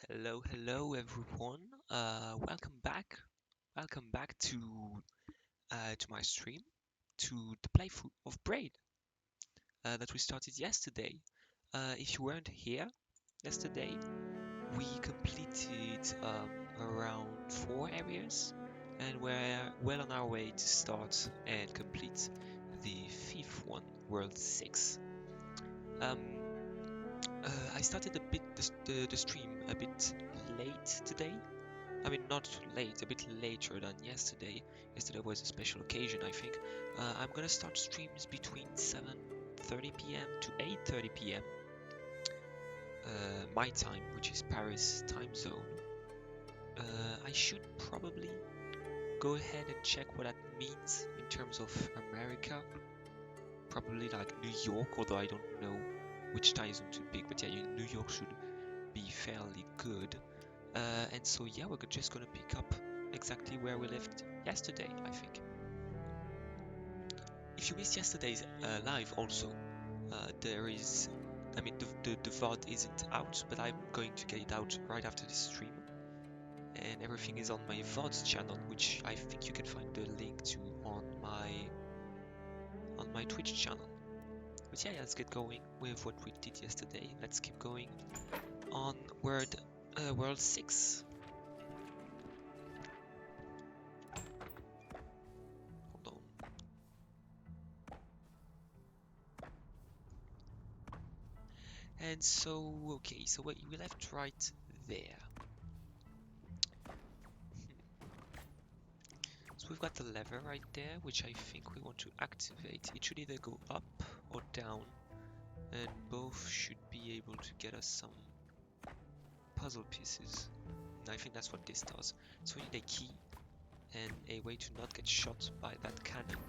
Hello everyone. Welcome back. Welcome back to my stream, to the playthrough of Braid that we started yesterday. If you weren't here yesterday, we completed around 4 areas, and we're well on our way to start and complete the fifth one, World 6. Um, I started the stream a bit late today. I mean, not late, a bit later than yesterday. Yesterday was a special occasion, I think. I'm gonna start streams between 7:30 p.m. to 8:30 p.m. My time, which is Paris time zone. I should probably go ahead and check what that means in terms of America. Probably like New York, although I don't know which time zone to pick. But yeah, New York should be fairly good. And so yeah, we're just gonna pick up exactly where we left yesterday, I think. If you missed yesterday's live also, there is, I mean, the VOD isn't out, but I'm going to get it out right after this stream. And everything is on my VOD channel, which I think you can find the link to on my Twitch channel. But yeah, let's get going with what we did yesterday. Let's keep going on World 6. Hold on. And so, okay, so we left right there. So we've got the lever right there, which I think we want to activate. It should either go up or down, and both should be able to get us some puzzle pieces. And I think that's what this does. So we need a key and a way to not get shot by that cannon.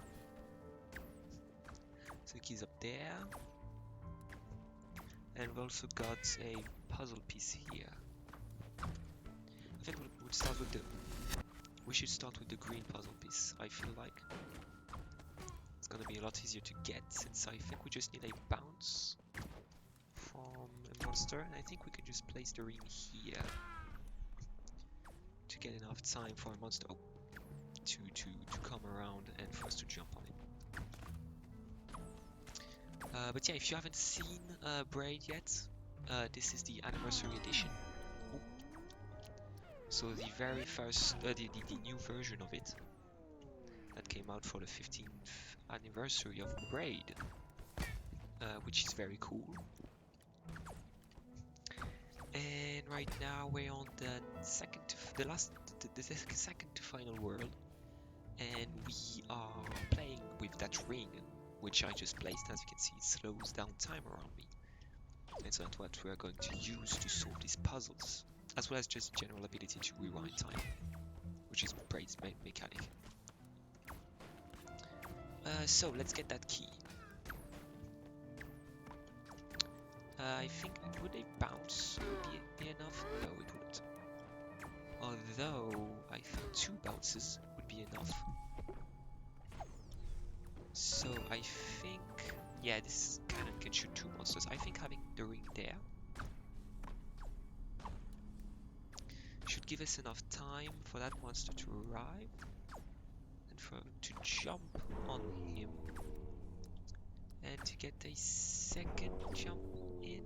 So the key's up there. And we've also got a puzzle piece here. I think we'll start with we should start with the green puzzle piece, I feel like. It's gonna be a lot easier to get, since I think we just need a bounce from a monster, and I think we can just place the ring here to get enough time for a monster to come around and for us to jump on it. But yeah, if you haven't seen Braid yet, this is the anniversary edition. Ooh. So the very first, the new version of it that came out for the 15th anniversary of Braid, which is very cool. And right now we're on the second to final world, and we are playing with that ring, which I just placed. As you can see, it slows down time around me, and so that's what we're going to use to solve these puzzles, as well as just general ability to rewind time, which is Braid's main mechanic. So let's get that key. I think, would a bounce be enough? No, it wouldn't. Although, I think 2 bounces would be enough. So I think, yeah, this cannon can shoot 2 monsters. I think having the ring there should give us enough time for that monster to arrive and to jump on him and to get a second jump in.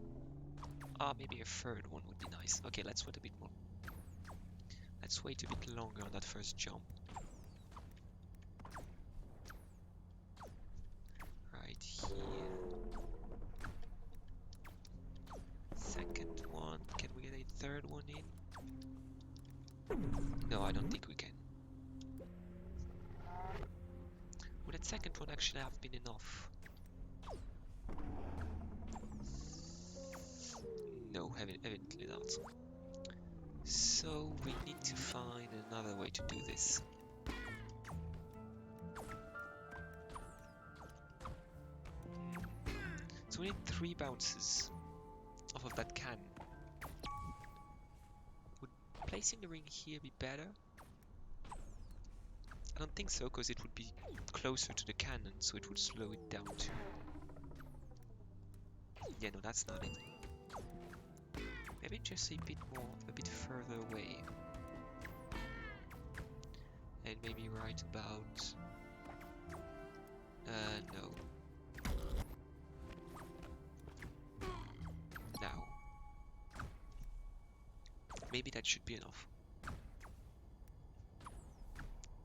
Maybe a third one would be nice. Okay, let's wait a bit more. Let's wait a bit longer on that first jump. Right here. Second one. Can we get a third one in? No, I don't think we can. Would that second one actually have been enough? No, evidently not. So we need to find another way to do this. So we need 3 bounces off of that cannon. Would placing the ring here be better? I don't think so, because it would be closer to the cannon, so it would slow it down too. Yeah, no, that's not it. Maybe just a bit further away. And maybe right about... no. Now. Maybe that should be enough.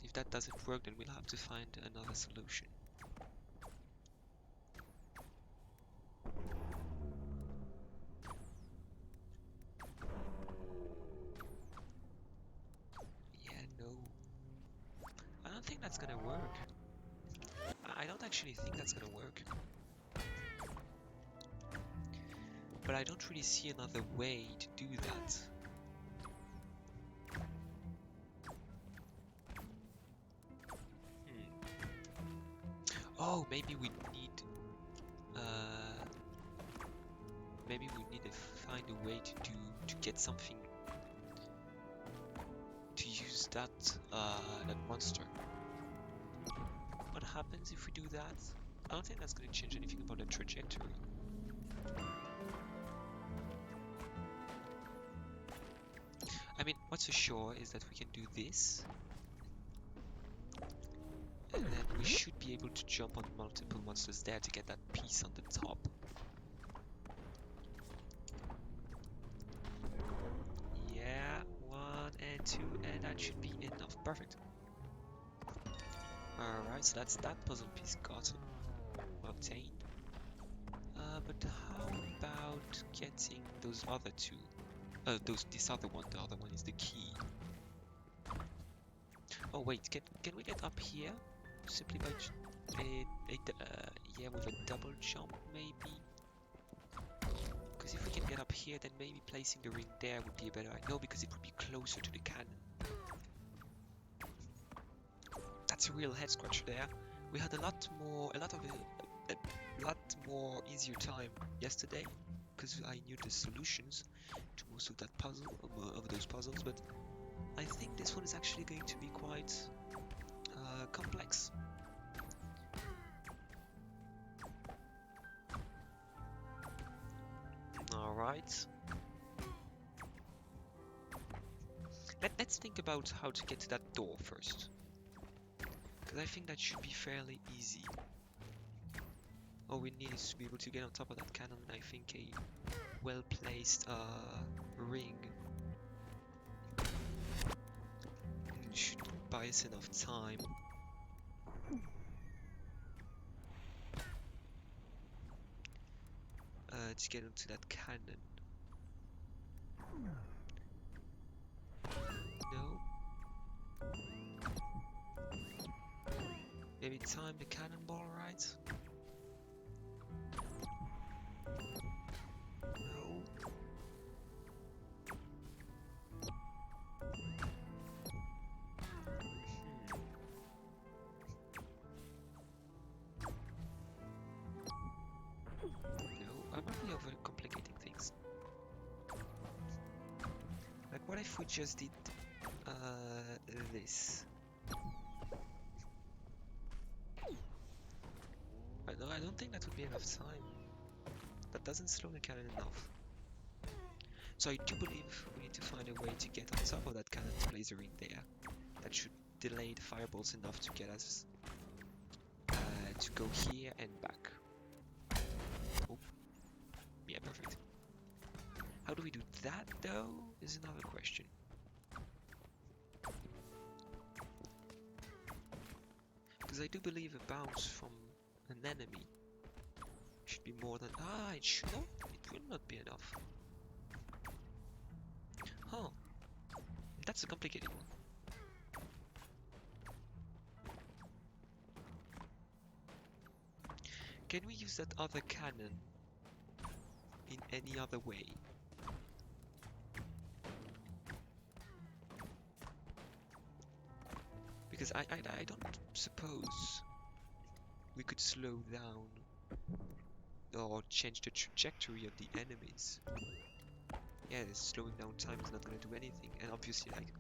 If that doesn't work, then we'll have to find another solution. Yeah, no. I don't think that's gonna work. I don't actually think that's gonna work. But I don't really see another way to do that. Oh, maybe we need to find a way to get something to use that monster. What happens if we do that? I don't think that's going to change anything about the trajectory. I mean, what's for sure is that we can do this, and then we should be able to jump on multiple monsters there to get that piece on the top. Yeah, 1 and 2, and that should be enough. Perfect. Alright, so that's that puzzle piece gotten, obtained. But how about getting those other two? This other one. The other one is the key. Oh wait, can we get up here simply by yeah, with a double jump maybe? Because if we can get up here, then maybe placing the ring there would be a better idea. No, because it would be closer to the cannon. That's a real head scratcher there. We had a lot more easier time yesterday because I knew the solutions to most of that puzzle, of those puzzles, but I think this one is actually going to be quite complex. Alright. Let's think about how to get to that door first. Because I think that should be fairly easy. All we need is to be able to get on top of that cannon, and I think a well-placed ring should buy us enough time. To get into that cannon. No. Maybe time the cannonball right? No. No, I'm really overcomplicating things. Like, what if we just did this? No, I don't think that would be enough time. That doesn't slow the cannon enough. So I do believe we need to find a way to get on top of that cannon to place a ring there. That should delay the fireballs enough to get us to go here and back. Oh, yeah, perfect. How do we do that though, is another question. Because I do believe a bounce from an enemy should be more than... Ah, it should not. It will not be enough. Huh. That's a complicated one. Can we use that other cannon in any other way? Because I don't suppose we could slow down or change the trajectory of the enemies. Yeah, the slowing down time is not going to do anything, and obviously, like,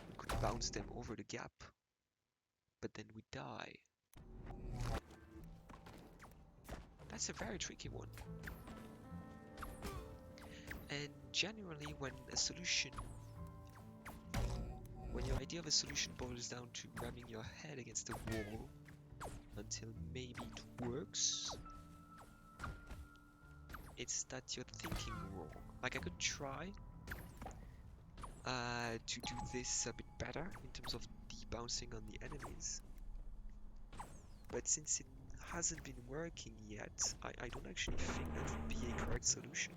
we could bounce them over the gap, but then we die. That's a very tricky one. And generally when your idea of a solution boils down to ramming your head against a wall until maybe it works, it's that you're thinking wrong. Like I could try to do this a bit better in terms of debouncing on the enemies, but since it hasn't been working yet, I don't actually think that would be a correct solution.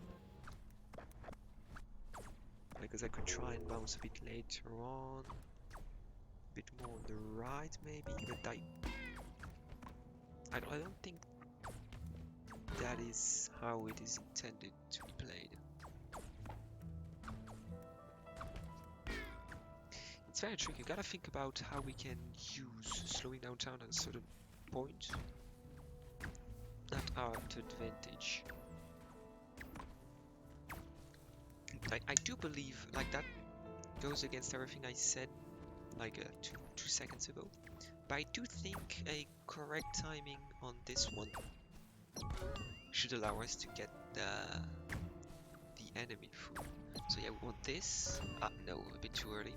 Because I could try and bounce a bit later on, a bit more on the right maybe, but I don't think that is how it is intended to be played. It's very tricky. You gotta think about how we can use slowing down time at a certain point at our advantage. I do believe like that goes against everything I said like two seconds ago, but I do think a correct timing on this one should allow us to get the enemy through. So yeah, we want this. No, a bit too early.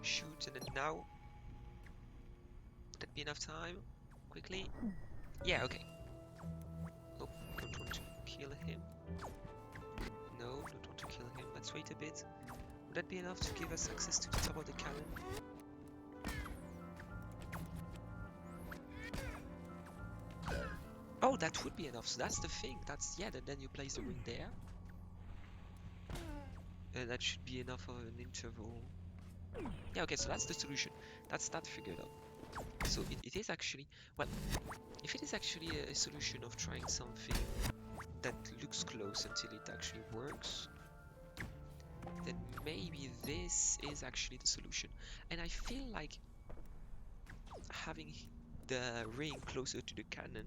Shoot, and then now. Would that be enough time? Quickly. Yeah, okay. Oh, don't want to kill him. No, don't want to kill him. Let's wait a bit. Would that be enough to give us access to the top of the cannon? Oh, that would be enough. So that's the thing. That's, yeah, then you place the ring there. And that should be enough of an interval. Yeah, okay, so that's the solution. That's that figured out. So it is actually, well, if it is actually a solution of trying something that looks close until it actually works, then maybe this is actually the solution. And I feel like having the ring closer to the cannon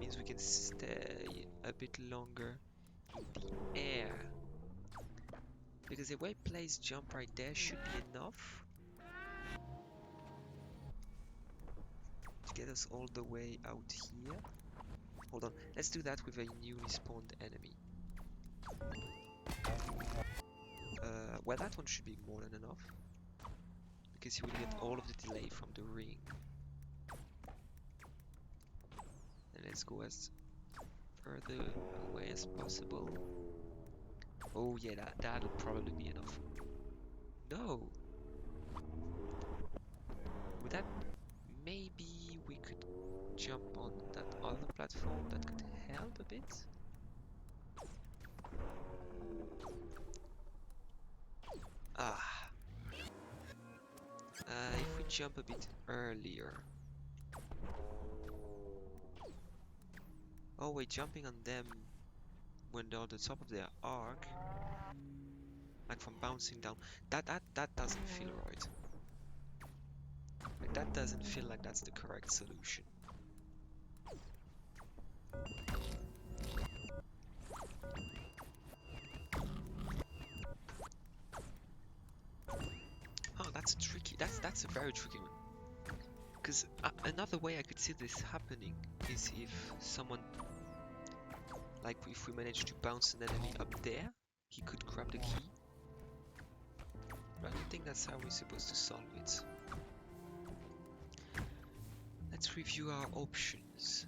means we can stay a bit longer in the air. Because the way it plays jump right there should be enough to get us all the way out here. Hold on, let's do that with a newly spawned enemy. Well, that one should be more than enough, because you will get all of the delay from the ring. And let's go as further away as possible. Oh yeah, that'll probably be enough. No! With that, maybe we could jump on that other platform that could help a bit. If we jump a bit earlier. Oh wait, jumping on them when they're on the top of their arc, like from bouncing down, that doesn't feel right. Like that doesn't feel like that's the correct solution. Oh, that's tricky. That's a very tricky one. Because another way I could see this happening is if someone, like if we manage to bounce an enemy up there, he could grab the key. But I don't think that's how we're supposed to solve it. Let's review our options.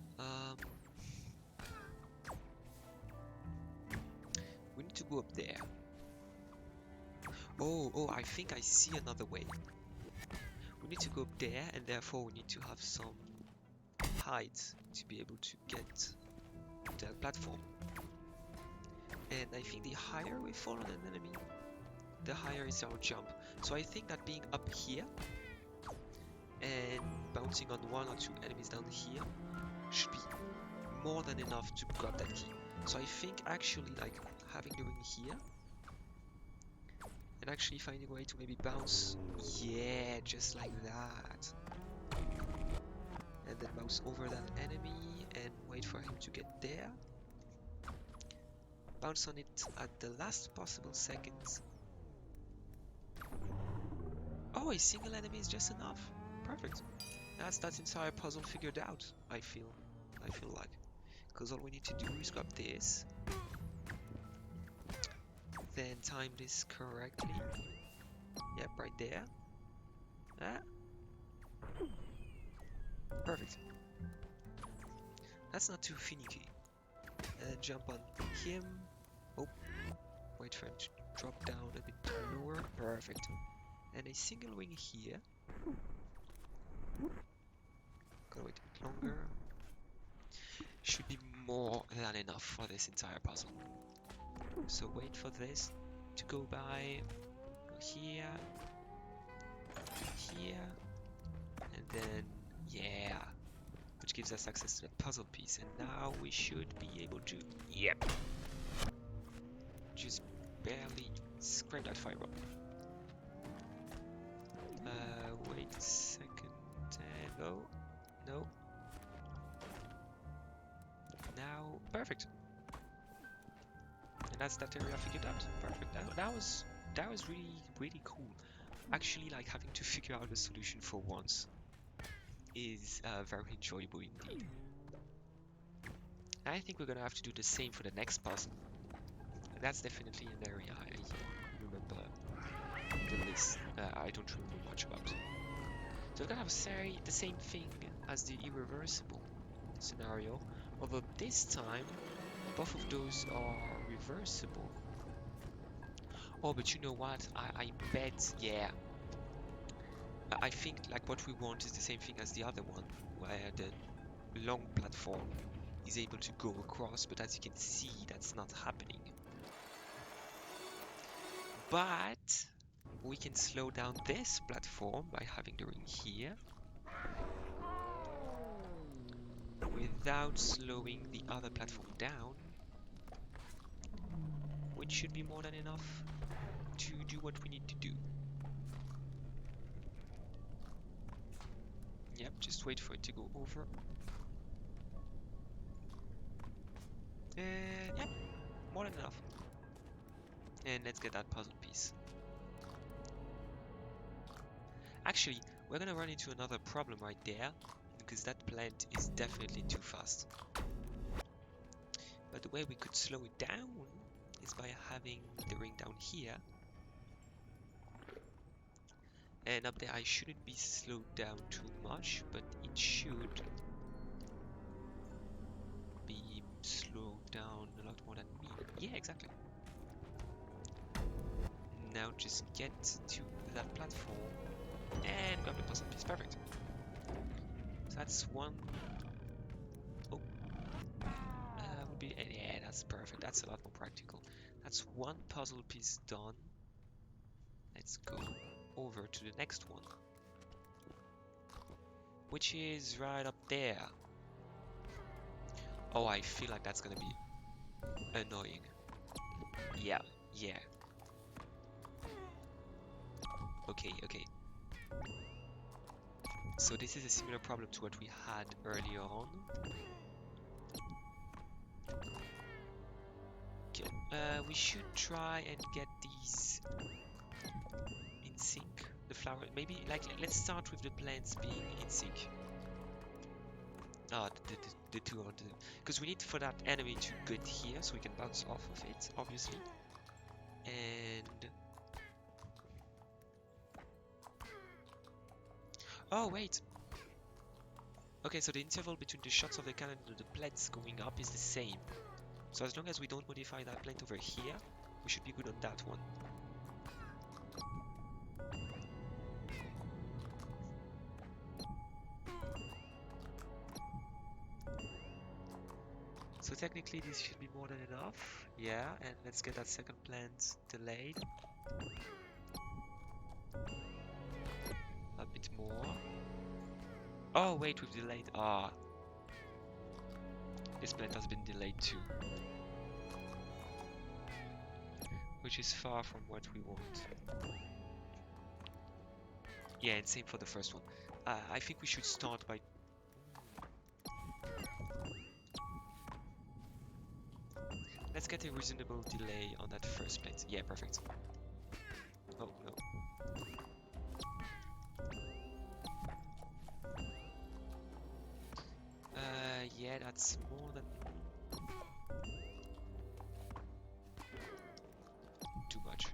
We need to go up there. Oh, I think I see another way. We need to go up there, and therefore we need to have some height to be able to get to that platform. And I think the higher we fall on an enemy, the higher is our jump. So I think that being up here and bouncing on one or two enemies down here should be more than enough to grab that key. So I think actually like having the ring here and actually finding a way to maybe bounce, yeah, just like that, and then bounce over that enemy and wait for him to get there, bounce on it at the last possible seconds. Oh, a single enemy is just enough. Perfect. That's that entire puzzle figured out, I feel like. Because all we need to do is grab this, then time this correctly. Yep, right there. Ah, perfect. That's not too finicky. And jump on him. Oh, wait for him to drop down a bit lower. Perfect. And a single wing here. Gotta wait a bit longer. Should be more than enough for this entire puzzle. So wait for this to go by. Go here. Here. And then, yeah. Which gives us access to the puzzle piece. And now we should be able to, yep. Just barely scrape that fiber. Wait a second. No. No. Now, perfect. And that's that area figured out. Perfect. That was really cool. Actually, like having to figure out a solution for once is very enjoyable indeed. I think we're gonna have to do the same for the next puzzle. And that's definitely an area I remember the list. I don't remember much about. So we're gonna have the same thing as the irreversible scenario, although this time both of those are reversible. Oh, but you know what? I bet, yeah. I think like what we want is the same thing as the other one, where the long platform is able to go across, but as you can see, that's not happening. But we can slow down this platform by having the ring here without slowing the other platform down, which should be more than enough to do what we need to do. Yep, just wait for it to go over. And yep, more than enough. And let's get that puzzle piece. Actually, we're gonna run into another problem right there, because that plant is definitely too fast. But the way we could slow it down is by having the ring down here. And up there I shouldn't be slowed down too much, but it should be slowed down a lot more than me. Yeah, exactly. Now just get to that platform and grab the puzzle piece. Perfect. So that's one. Oh, would be, yeah, that's perfect. That's a lot more practical. That's one puzzle piece done. Let's go over to the next one, which is right up there. Oh, I feel like that's gonna be annoying. Yeah, yeah. Okay, okay. So this is a similar problem to what we had earlier on. Okay, we should try and get these in sync. The flower, maybe like let's start with the plants being in sync. Ah, the two are because we need for that enemy to get here so we can bounce off of it, obviously. And oh wait. Okay, so the interval between the shots of the cannon and the plants going up is the same. So as long as we don't modify that plant over here, we should be good on that one. So technically this should be more than enough. Yeah, and let's get that second plant delayed. A bit more. Oh wait, we've delayed. Ah. This plant has been delayed too. Which is far from what we want. Yeah, and same for the first one. I think we should start by... Let's get a reasonable delay on that first plant. Yeah, perfect. Oh, no. Yeah, that's more than too much.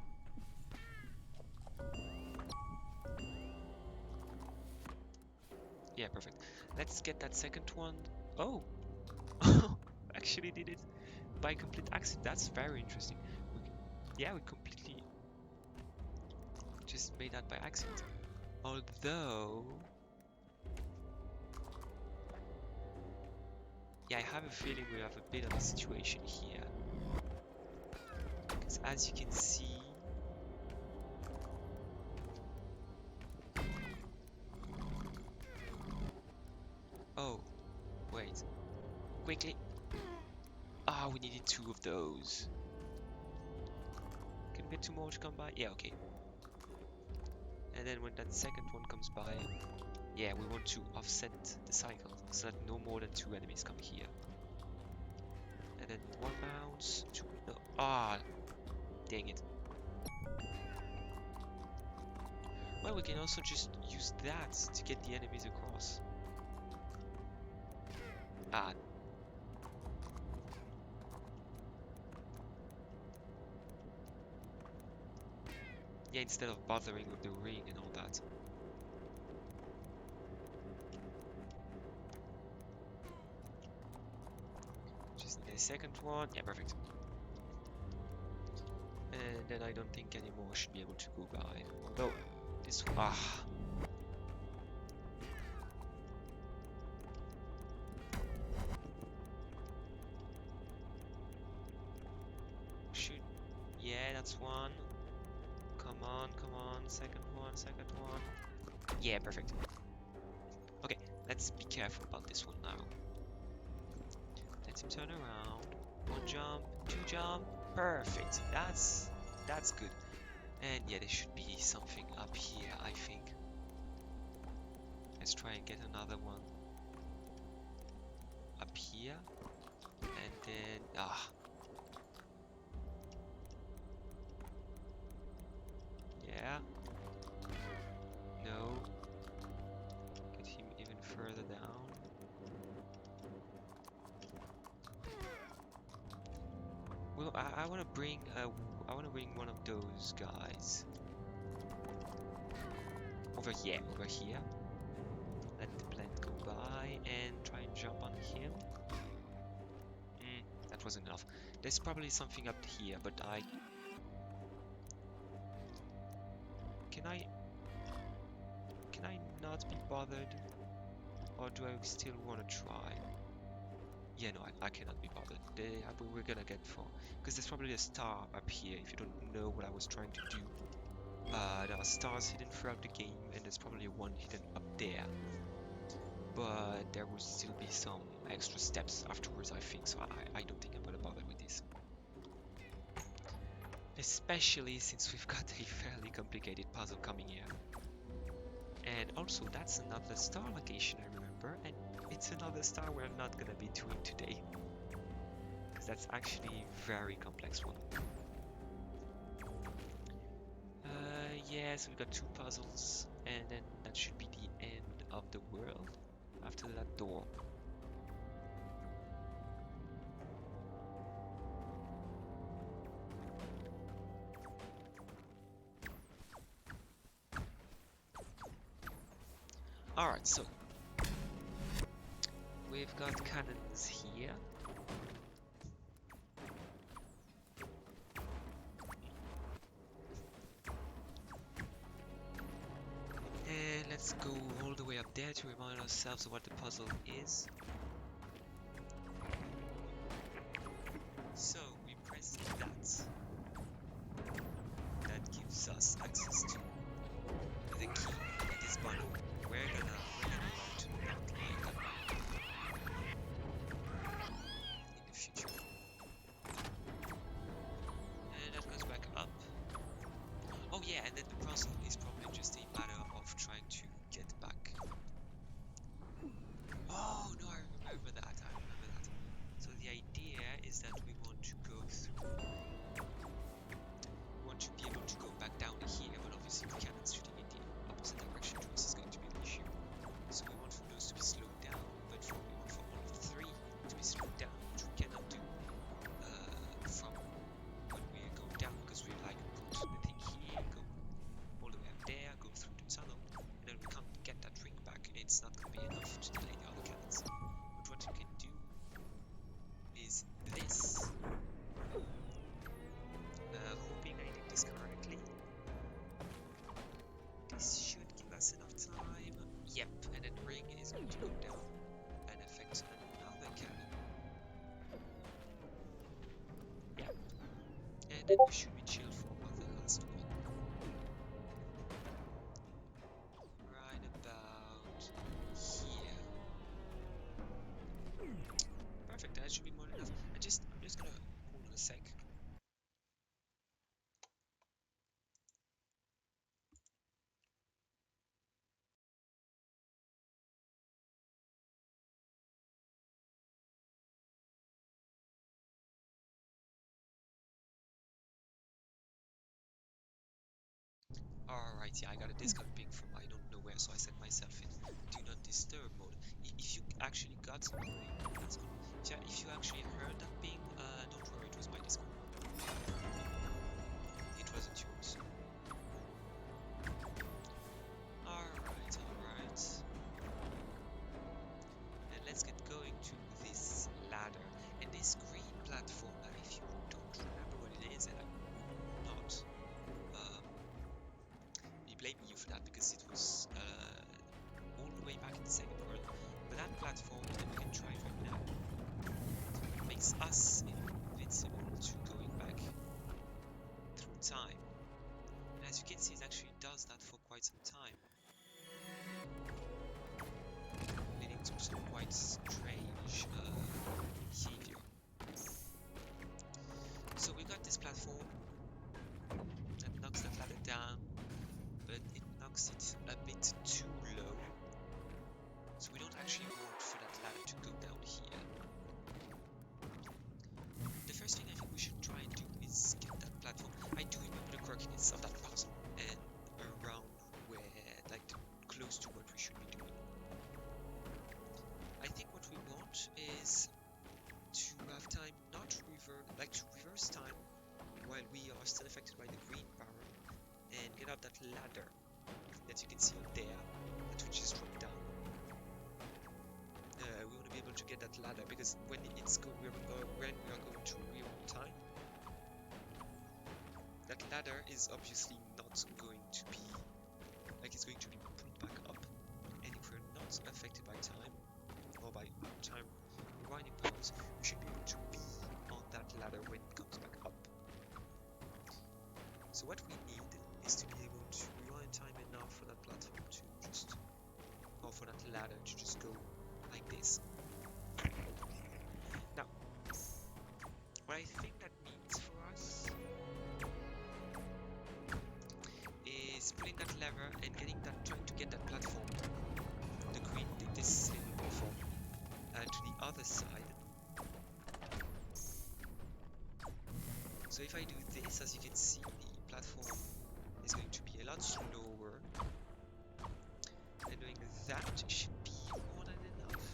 Yeah, perfect. Let's get that second one. Oh! Actually did it by complete accident. That's very interesting. Yeah, we completely just made that by accident. Although... yeah, I have a feeling we have a bit of a situation here. Because as you can see... oh, wait. Quickly! Ah, we needed 2 of those. Can we get 2 more to come by? Yeah, okay. And then when that second one comes by, yeah, we want to offset the cycle so that no more than 2 enemies come here. And then 1 bounce, 2, no, ah, dang it. Well, we can also just use that to get the enemies across. Ah. Yeah, instead of bothering with the ring and all that. Just the second one. Yeah, perfect. And then I don't think any more should be able to go by. Although, this... ah. Shoot. Yeah, that's one. Come on, come on. Second one, second one. Yeah, perfect. Okay, let's be careful about this one now. Let him turn around. 1 jump, 2 jump. Perfect. That's good. And yeah, there should be something up here, I think. Let's try and get another one up here. And then... ah. Yeah. No. Get him even further down. Well, I want to bring one of those guys over here. Let the plant go by and try and jump on him. That wasn't enough. There's probably something up here, but can I not be bothered, or do I still want to try? Yeah, no, I cannot be bothered. We're gonna get for, because there's probably a star up here. If you don't know what I was trying to do, there are stars hidden throughout the game, and there's probably one hidden up there. But there will still be some extra steps afterwards, I think. So I don't think I'm gonna bother with this, especially since we've got a fairly complicated puzzle coming here. And also, that's another star location, I remember, and it's another star we're not gonna be doing today, because that's actually a very complex one. Yeah, so we've got 2 puzzles, and then that should be the end of the world after that door. Alright, so we've got cannons here. And let's go all the way up there to remind ourselves of what the puzzle is. So we press that. That gives us access to the key in this bundle. We're gonna want to apply that in the future. And that goes back up. Oh yeah, and then the puzzle is probably just a matter of trying to get back. Oh no, I remember that. So the idea is that we want to go through. We want to be able to go back down here, but obviously the cannons shooting in the opposite direction to us is going to be an issue. enough to delay the other cannons. But what you can do is this. Hoping I did this correctly. This should give us enough time. Yep, and then ring is going to go down and affect another cannon. Yep. And then we should be chilled for the last one. Right about here. Perfect, that should be more than enough. I'm just gonna hold on a sec. Alright, yeah, I got a Discord ping from I don't know where, so I set myself in do not disturb mode. If you actually got something, that's good. Yeah, if you actually heard that ping, don't worry, it was my Discord. It wasn't yours. Alright. And let's get going to this ladder. And this green platform, if you don't remember what it is, and I will not be blaming you for that because it was all the way back in the second world. But that platform that we can try right now makes us invincible to going back through time. And as you can see, it actually does that for quite some time, leading to some quite strange behavior. So we got this platform that knocks that ladder down, but it knocks it a bit too low. So we don't actually want for that ladder to go down here. The first thing I think we should try and do is get that platform. I do remember the quirkiness of that puzzle and around where, like, close to what we should be doing. I think what we want is to have time not to reverse time while we are still affected by the green power and get up that ladder that you can see up there that we just dropped down. We want to be able to get that ladder because when we are going to rewind time, that ladder is obviously not going to be it's going to be pulled back up, and if we're not affected by time or by time rewinding powers, we should be able to be on that ladder when it comes back up. So what we need is to be able to rewind time enough for that platform to for that ladder to just go like this. Now, what I think that means for us is pulling that lever and trying to get that platform, this little platform, to the other side. So if I do this, as you can see, the platform is going to be a lot slower, and doing that should be more than enough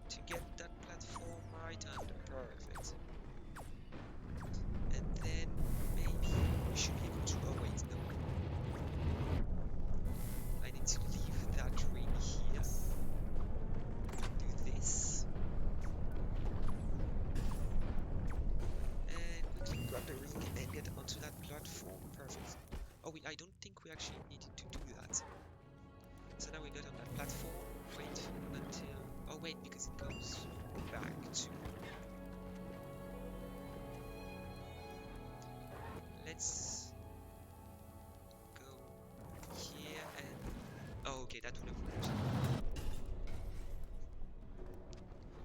to get that platform right under. Perfect. And then maybe we should be able to, oh wait, no. I need to leave that ring here. Do this. And quickly grab the ring and get onto that platform. Perfect. Oh wait, I don't think we actually needed to do that. So now we got on that platform, wait until, oh wait, because it goes back to, let's go here and, oh okay, that would have worked.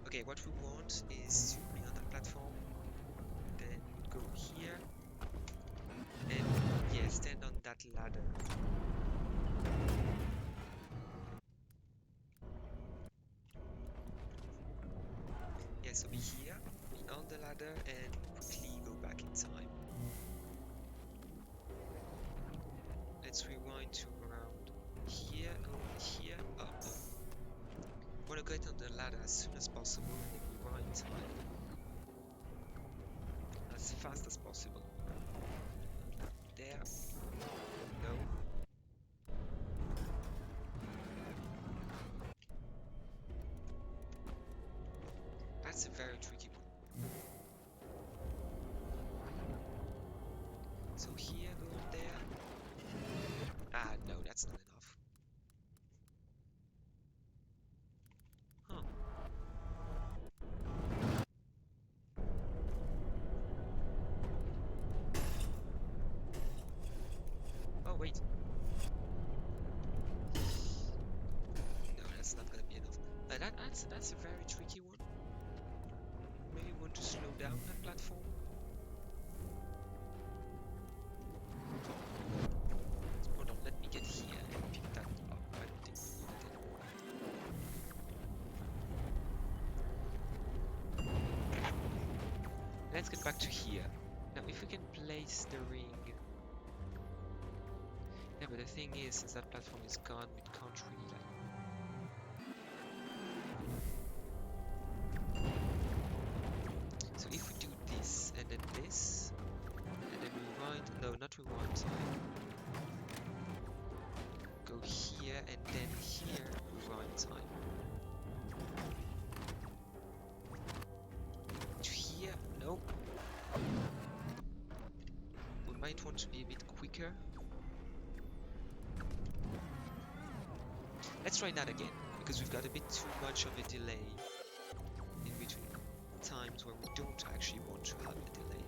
Okay, what we want is to be on that platform, then we would go here, and yeah, stand on that ladder. Yeah, so be here, be on the ladder, and quickly go back in time. Let's rewind to around here, go here, up. Want to get on the ladder as soon as possible, and then rewind time as fast as possible. There. No. tricky one. So here, go on there. Ah, no, that's not enough. Huh. Oh, wait. No, that's not gonna be enough. That's a very tricky one. Maybe we want to slow down that platform. Hold on, let me get here and pick that up. I don't think we need it anymore. Let's get back to here. Now, if we can place the ring... Yeah, but the thing is, since that platform is gone, we can't really like... So if we do this, and then this, and then rewind... No, not rewind, sorry. Go here, and then here, rewind time. To here, no. We might want to be a bit quicker. Let's try that again, because we've got a bit too much of a delay in between times where we don't actually want to have a delay.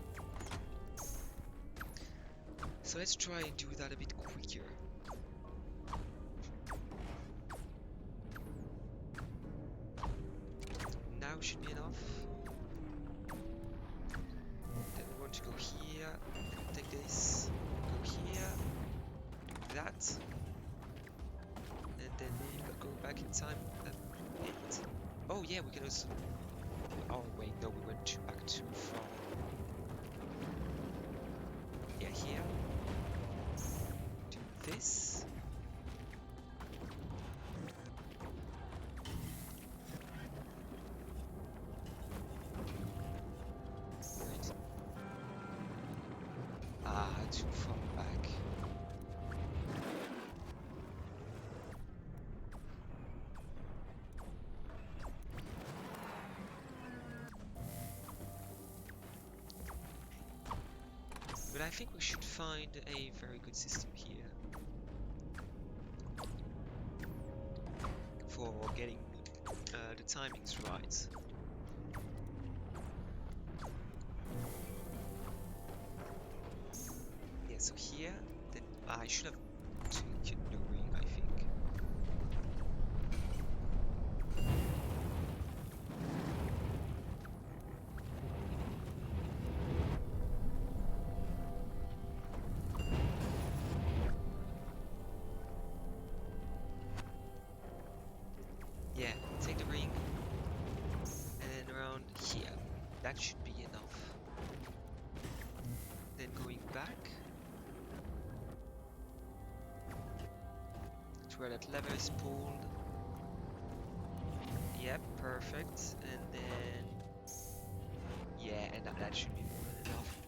So let's try and do that a bit quicker. Now should be enough. Then we want to go here, take this, go here, do that. And then maybe go back in time at 8. Oh yeah, we can also... Oh wait, no, we went back too far. Yeah, here. Do this. Wait. Ah, too far back. But I think we should find a very good system here for getting the timings right. Yeah, so here, then I should have taken the ring, I think. Yeah, take the ring, and then around here. That should be enough. Then going back to where that lever is pulled. Yep, perfect. And then... Yeah, and that should be more than enough.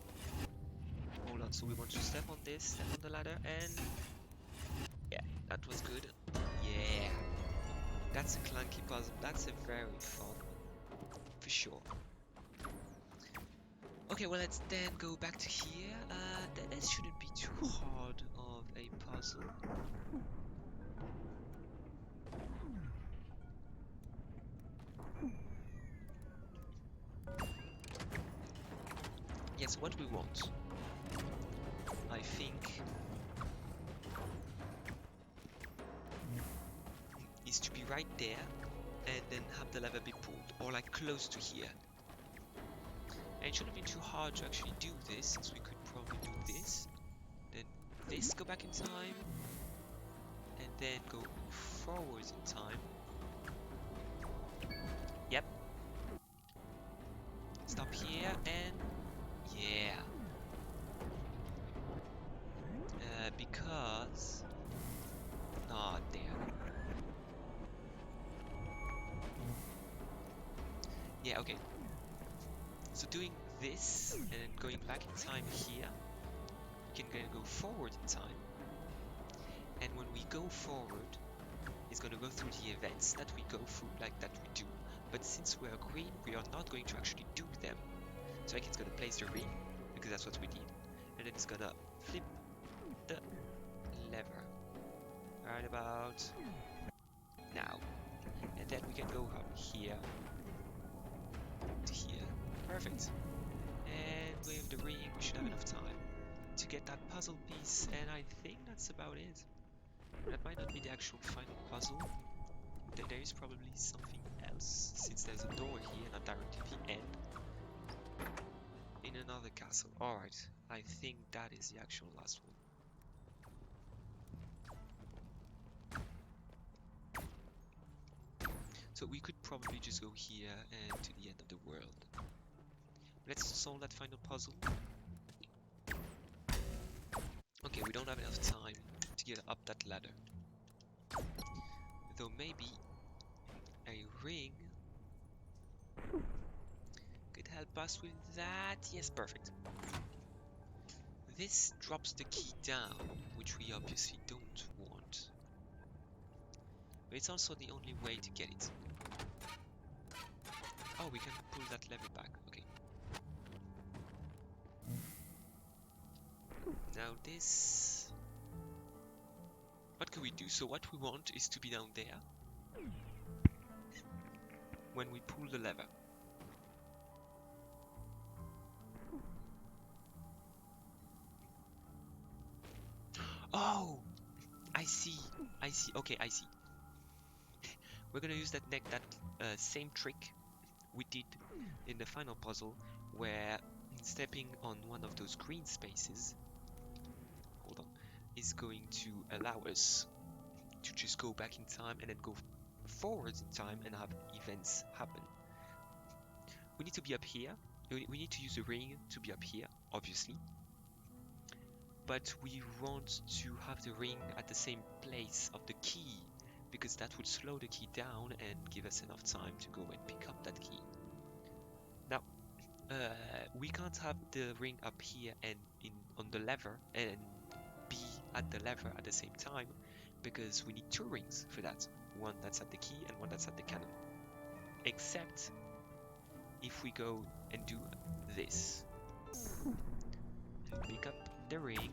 Hold on, so we want to step on this, step on the ladder, and... Yeah, that was good. Yeah. That's a clunky puzzle. That's a very fun one, for sure. Okay, well, let's then go back to here. That shouldn't be too hard of a puzzle. Yes, what we want, I think, is to be right there and then have the lever be pulled, or like close to here. And it shouldn't be too hard to actually do this, since we could probably do this, then this, go back in time, and then go forwards in time. Yep. Stop here, and yeah. Because... Ah, there. Yeah, okay. So doing this, and then going back in time here, we can go forward in time. And when we go forward, it's going to go through the events that we go through, like that we do. But since we are green, we are not going to actually do them. So like it's gonna place the ring, because that's what we did, and then it's gonna flip the lever right about now. And then we can go from here to here. Perfect. And with the ring, we should have enough time to get that puzzle piece, and I think that's about it. That might not be the actual final puzzle. There is probably something else, since there's a door here, not directly at the end, in another castle. Alright, I think that is the actual last one. So we could probably just go here and to the end of the world. Let's solve that final puzzle. Okay, we don't have enough time to get up that ladder. Though maybe a ring could help us with that. Yes, perfect. This drops the key down, which we obviously don't want. But it's also the only way to get it. Oh, we can pull that lever back. Okay. Now this... What can we do? So what we want is to be down there when we pull the lever. Oh! I see. I see. Okay, I see. We're gonna use that same trick we did in the final puzzle, where stepping on one of those green spaces, hold on, is going to allow us to just go back in time and then go forwards in time and have events happen. We need to be up here. We need to use the ring to be up here, obviously. But we want to have the ring at the same place of the key, because that would slow the key down and give us enough time to go and pick up that key. Now, we can't have the ring up here and on the lever and be at the lever at the same time, because we need two rings for that. One that's at the key and one that's at the cannon. Except if we go and do this. Pick up the ring,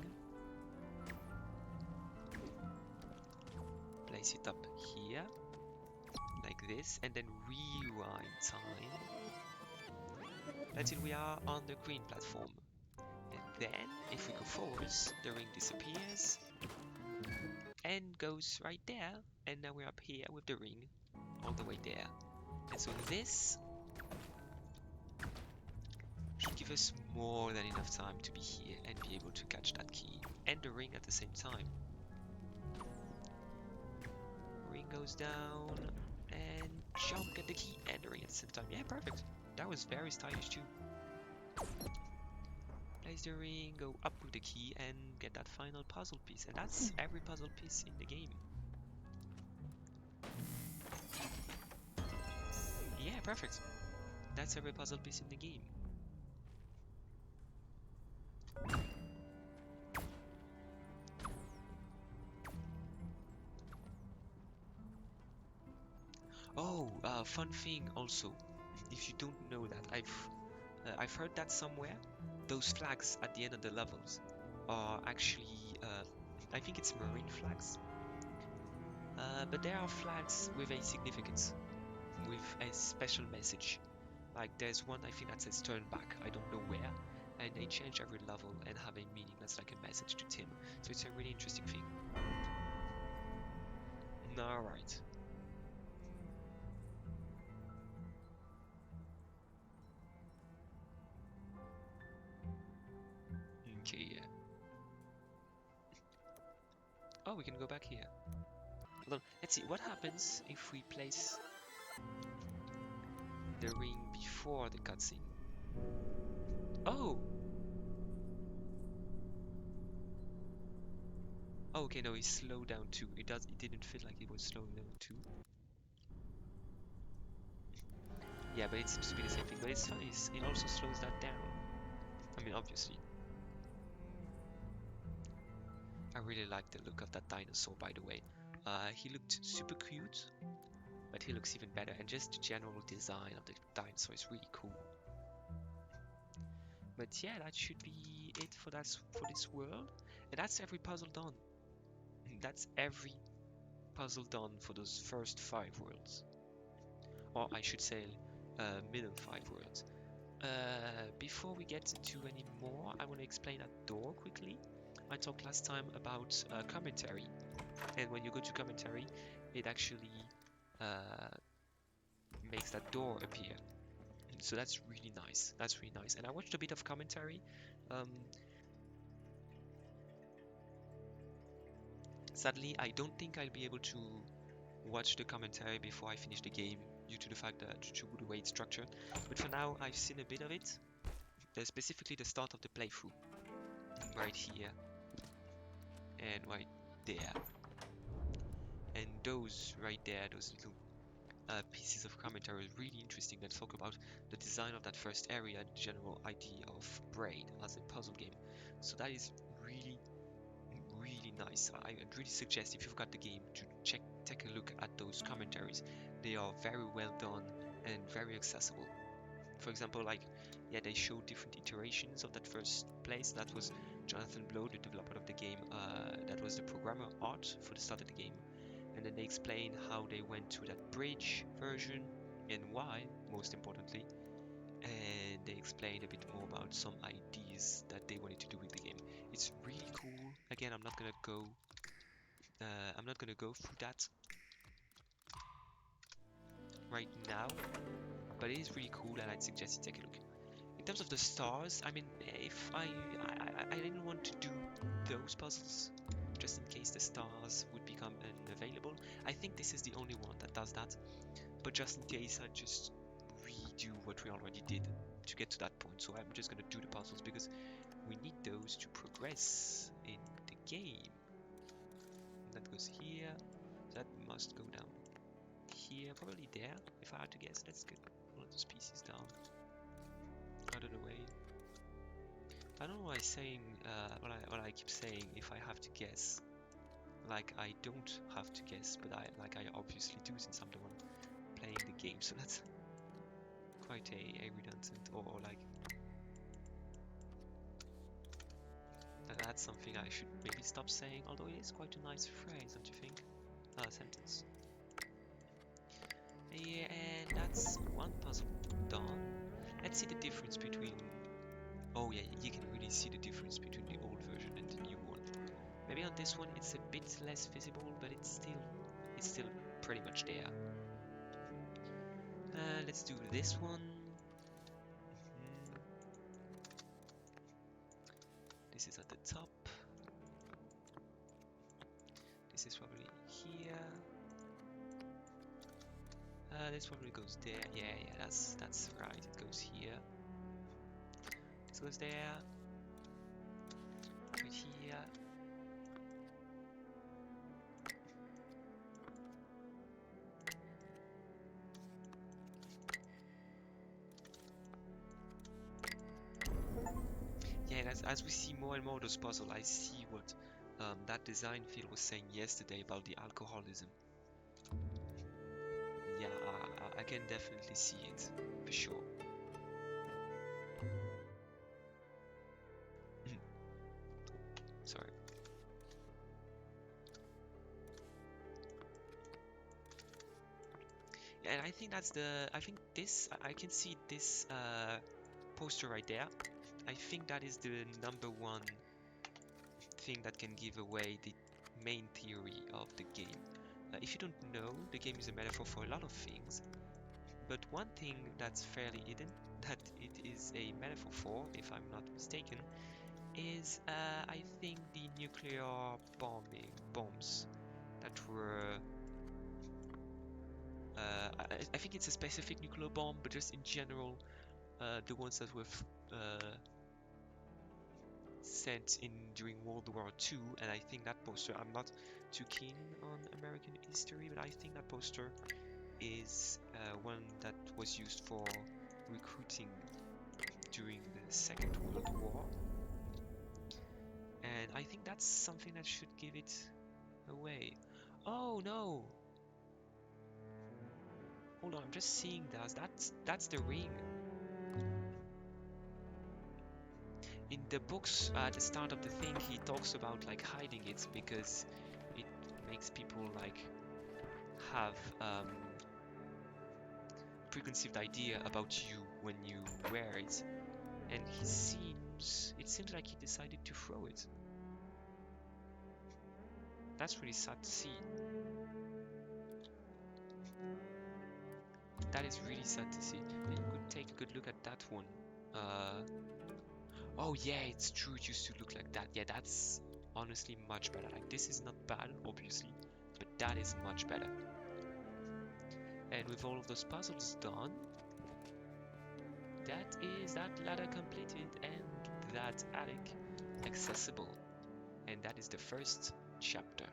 place it up here, like this, and then rewind time until we are on the green platform. And then, if we go forwards, the ring disappears and goes right there, and now we're up here with the ring all the way there. And so this should give us more than enough time to be here and be able to catch that key and the ring at the same time. Ring goes down and jump, get the key and the ring at the same time. Yeah, perfect. That was very stylish too. Place the ring, go up with the key and get that final puzzle piece. And that's every puzzle piece in the game. Yeah, perfect. That's every puzzle piece in the game. Oh, fun thing also, if you don't know that, I've heard that somewhere. Those flags at the end of the levels are actually, I think it's marine flags, but there are flags with a significance, with a special message. Like there's one I think that says turn back, I don't know where, and they change every level and have a meaning that's like a message to Tim. So it's a really interesting thing. Alright. Okay, yeah. Oh, we can go back here. Hold on, let's see, what happens if we place the ring before the cutscene? Oh! Oh, okay, no, he slowed down too. It didn't feel like it was slowing down too. Yeah, but it seems to be the same thing. But it's funny, it also slows that down. I mean, obviously. I really like the look of that dinosaur, by the way. He looked super cute. but he looks even better, and just the general design of the dinosaur is really cool. But yeah, that should be it for this world, and that's every puzzle done. That's every puzzle done for those first 5 worlds, or I should say, middle 5 worlds. Before we get into any more, I want to explain that door quickly. I talked last time about commentary, and when you go to commentary, it actually makes that door appear. So that's really nice. That's really nice. And I watched a bit of commentary. Um, Sadly, I don't think I'll be able to watch the commentary before I finish the game due to the fact that due to the way it's structured. But for now, I've seen a bit of it. Specifically the start of the playthrough, right here and right there. And those right there, those little pieces of commentary are really interesting that talk about the design of that first area and the general idea of Braid as a puzzle game. So that is really, really nice. I would really suggest, if you've got the game, to take a look at those commentaries. They are very well done and very accessible. For example, like, yeah, they show different iterations of that first place. That was Jonathan Blow, the developer of the game. That was the programmer art for the start of the game. And then they explain how they went to that bridge version and why, most importantly. And they explain a bit more about some ideas that they wanted to do with the game. It's really cool. Again, I'm not gonna go through that right now, but it is really cool, and I'd suggest you take a look. In terms of the stars, I mean, if I didn't want to do those puzzles just in case the stars would become unavailable. I think this is the only one that does that, but just in case, I just redo what we already did to get to that point. So I'm just gonna do the puzzles because we need those to progress in the game. That goes here, that must go down here, probably there, if I had to guess. Let's get one of those pieces down, out of the way. I don't know why saying what I keep saying, if I have to guess. Like, I don't have to guess, but I obviously do, since I'm the one playing the game. So that's quite a redundant, or like, that's something I should maybe stop saying. Although it is quite a nice phrase, don't you think? Sentence. Yeah, and that's one puzzle done. Let's see the difference between. Oh yeah, you can really see the difference between the old version and the new one. Maybe on this one it's a bit less visible, but it's still pretty much there. Let's do this one. This is at the top. This is probably here. This probably goes there. Yeah, that's right. It goes here. This goes there. Right here. Yeah, and as we see more and more of those puzzles, I see what that design field was saying yesterday about the alcoholism. Yeah, I can definitely see it, for sure. Sorry. And I think that's I can see this poster right there. I think that is the number one thing that can give away the main theory of the game. If you don't know, the game is a metaphor for a lot of things, but one thing that's fairly hidden, that it is a metaphor for, if I'm not mistaken, is I think the nuclear bombs that were I think it's a specific nuclear bomb, but just in general, the ones that were sent in during World War II. And I think that poster, I'm not too keen on American history, but I think that poster is one that was used for recruiting during the Second World War. And I think that's something that should give it away. Oh no! Hold on, I'm just seeing that. That's the ring. In the books, at the start of the thing, he talks about like hiding it because it makes people like have preconceived idea about you when you wear it. And it seems like he decided to throw it. That's really sad to see. That is really sad to see. Then you could take a good look at that one. Oh yeah, it's true, it used to look like that. Yeah, that's honestly much better. Like, this is not bad, obviously, but that is much better. And with all of those puzzles done, that is that ladder completed and that attic accessible. And that is the first chapter.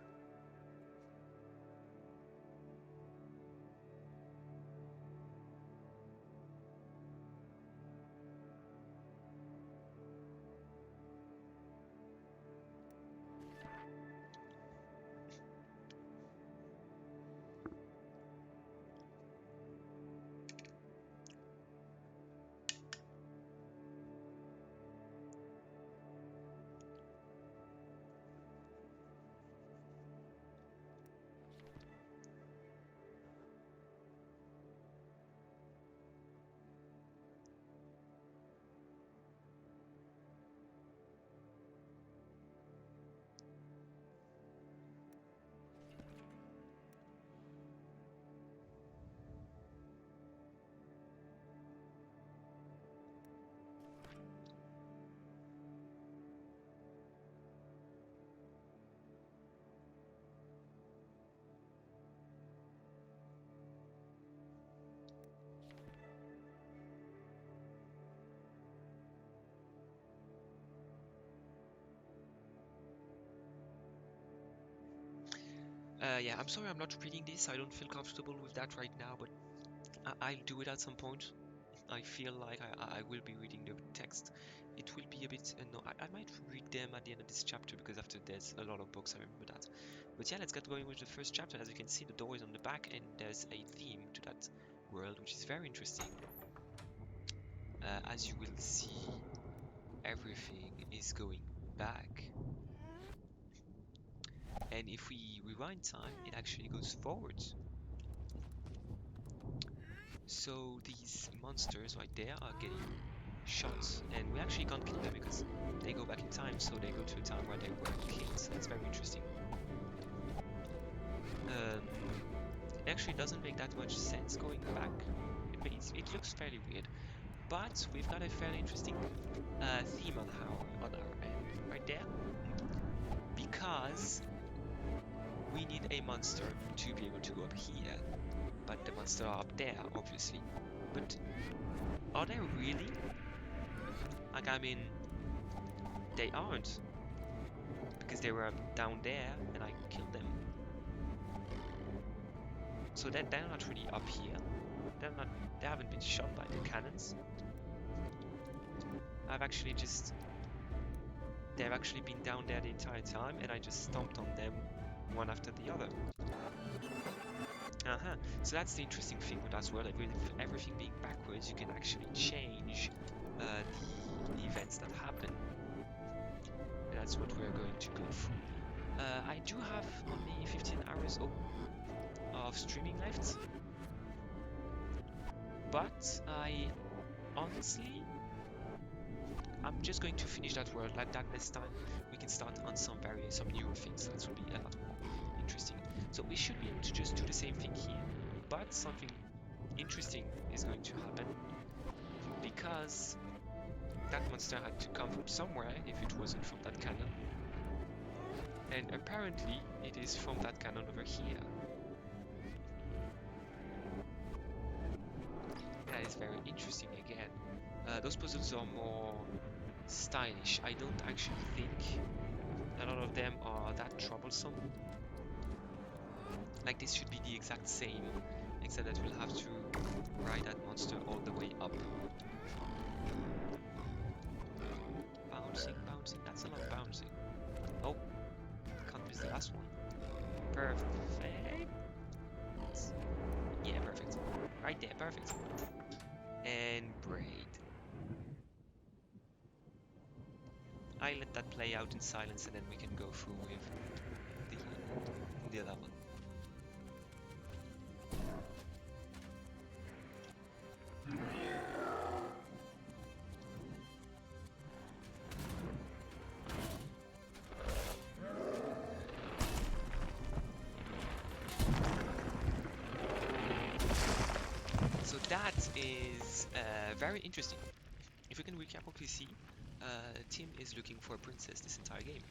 Yeah, I'm sorry I'm not reading this. I don't feel comfortable with that right now, but I'll do it at some point. I feel like I will be reading the text. It will be a bit, no, I might read them at the end of this chapter because after there's a lot of books, I remember that. But yeah, let's get going with the first chapter. As you can see, the door is on the back and there's a theme to that world, which is very interesting. As you will see, everything is going back. And if we rewind time, it actually goes forwards. So these monsters right there are getting shots, and we actually can't kill them because they go back in time, so they go to a time where they were killed. So that's very interesting. It actually doesn't make that much sense going back. It looks fairly weird, but we've got a fairly interesting theme on our end right there, because we need a monster to be able to go up here, but the monster are up there, obviously. But are they really? Like, I mean, they aren't, because they were down there and I killed them. So they're not really up here. They haven't been shot by the cannons. They've actually been down there the entire time, and I just stomped on them one after the other. So that's the interesting thing with that world. With everything being backwards, you can actually change the events that happen. And that's what we're going to go through. I do have only 15 hours of streaming left, but I'm just going to finish that world like that. This time we can start on some newer things. That will be a lot more interesting. So we should be able to just do the same thing here, but something interesting is going to happen, because that monster had to come from somewhere if it wasn't from that cannon. And apparently it is from that cannon over here. That is very interesting again. Those puzzles are more stylish. I don't actually think a lot of them are that troublesome. Like, this should be the exact same, except that we'll have to ride that monster all the way up. Bouncing, bouncing, that's a lot of bouncing. Oh, can't miss the last one. Perfect. Yeah, perfect. right there, perfect. And Braid. I let that play out in silence and then we can go through with the level. So that is very interesting. If we can recap quickly see, Tim is looking for a princess this entire game,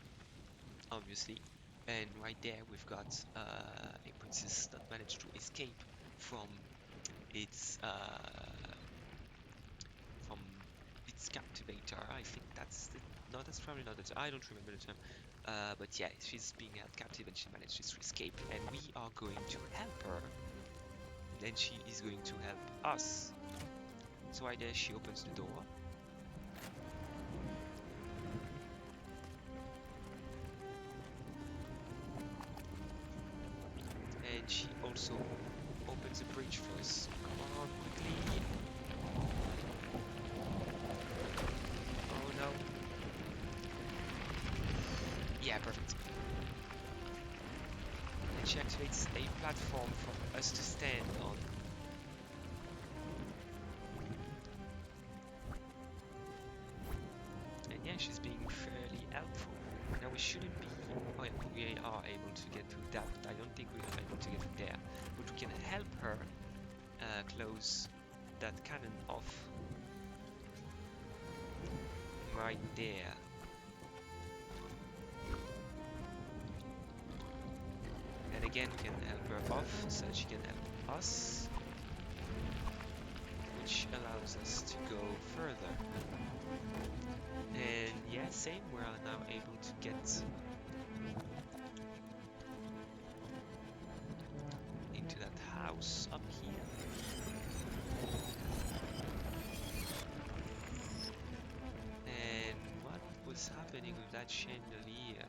obviously. And right there we've got a princess that managed to escape from its from its captivator. I think that's the, no, that's probably not the term. I don't remember the term. But yeah, she's being held captive and she managed to escape. And we are going to help her. And she is going to help us. So right there, she opens the door. And she also opens a bridge for us. Come on, quickly. Oh no. Yeah, perfect. And she activates a platform for us to stand on. And yeah, she's being fairly helpful. Now we shouldn't be... Oh yeah, we are able to get through that, but I don't think we are able to get through there. But we can help her close that cannon off right there. And again, we can help her off so that she can help us, which allows us to go further. And yeah, same, we are now able to get into that house up here. And what was happening with that chandelier?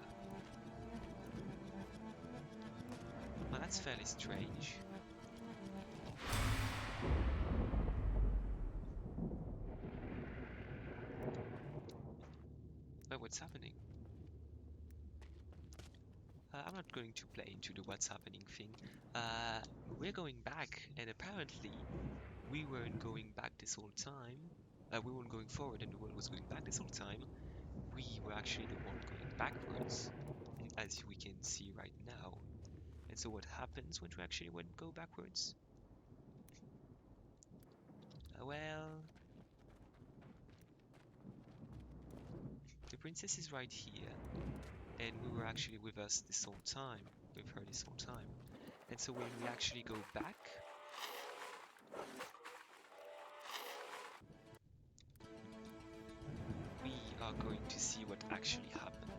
Well, that's fairly strange. But what's happening? I'm not going to play into the what's happening thing. We're going back, and apparently we weren't going back this whole time. We weren't going forward, and the world was going back this whole time. We were actually the one going backwards, as we can see right now. And so what happens when we actually go backwards? Well, the princess is right here, and we were actually with us this whole time, with her this whole time. And so when we actually go back, we are going to see what actually happened.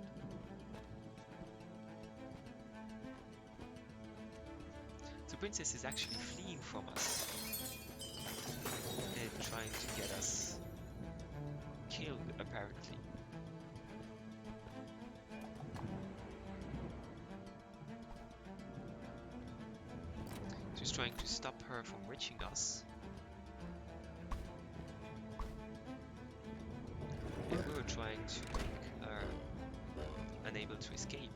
The princess is actually fleeing from us and trying to get us killed, apparently. She's trying to stop her from reaching us. And we were trying to make her unable to escape.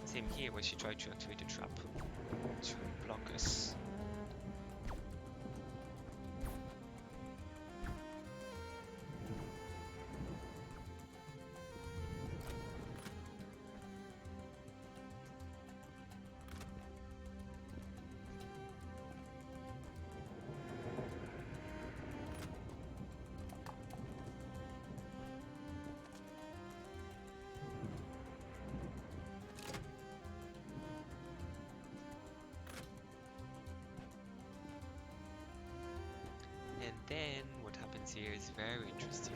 Same here, where she tried to activate a trap to block us. And then what happens here is very interesting.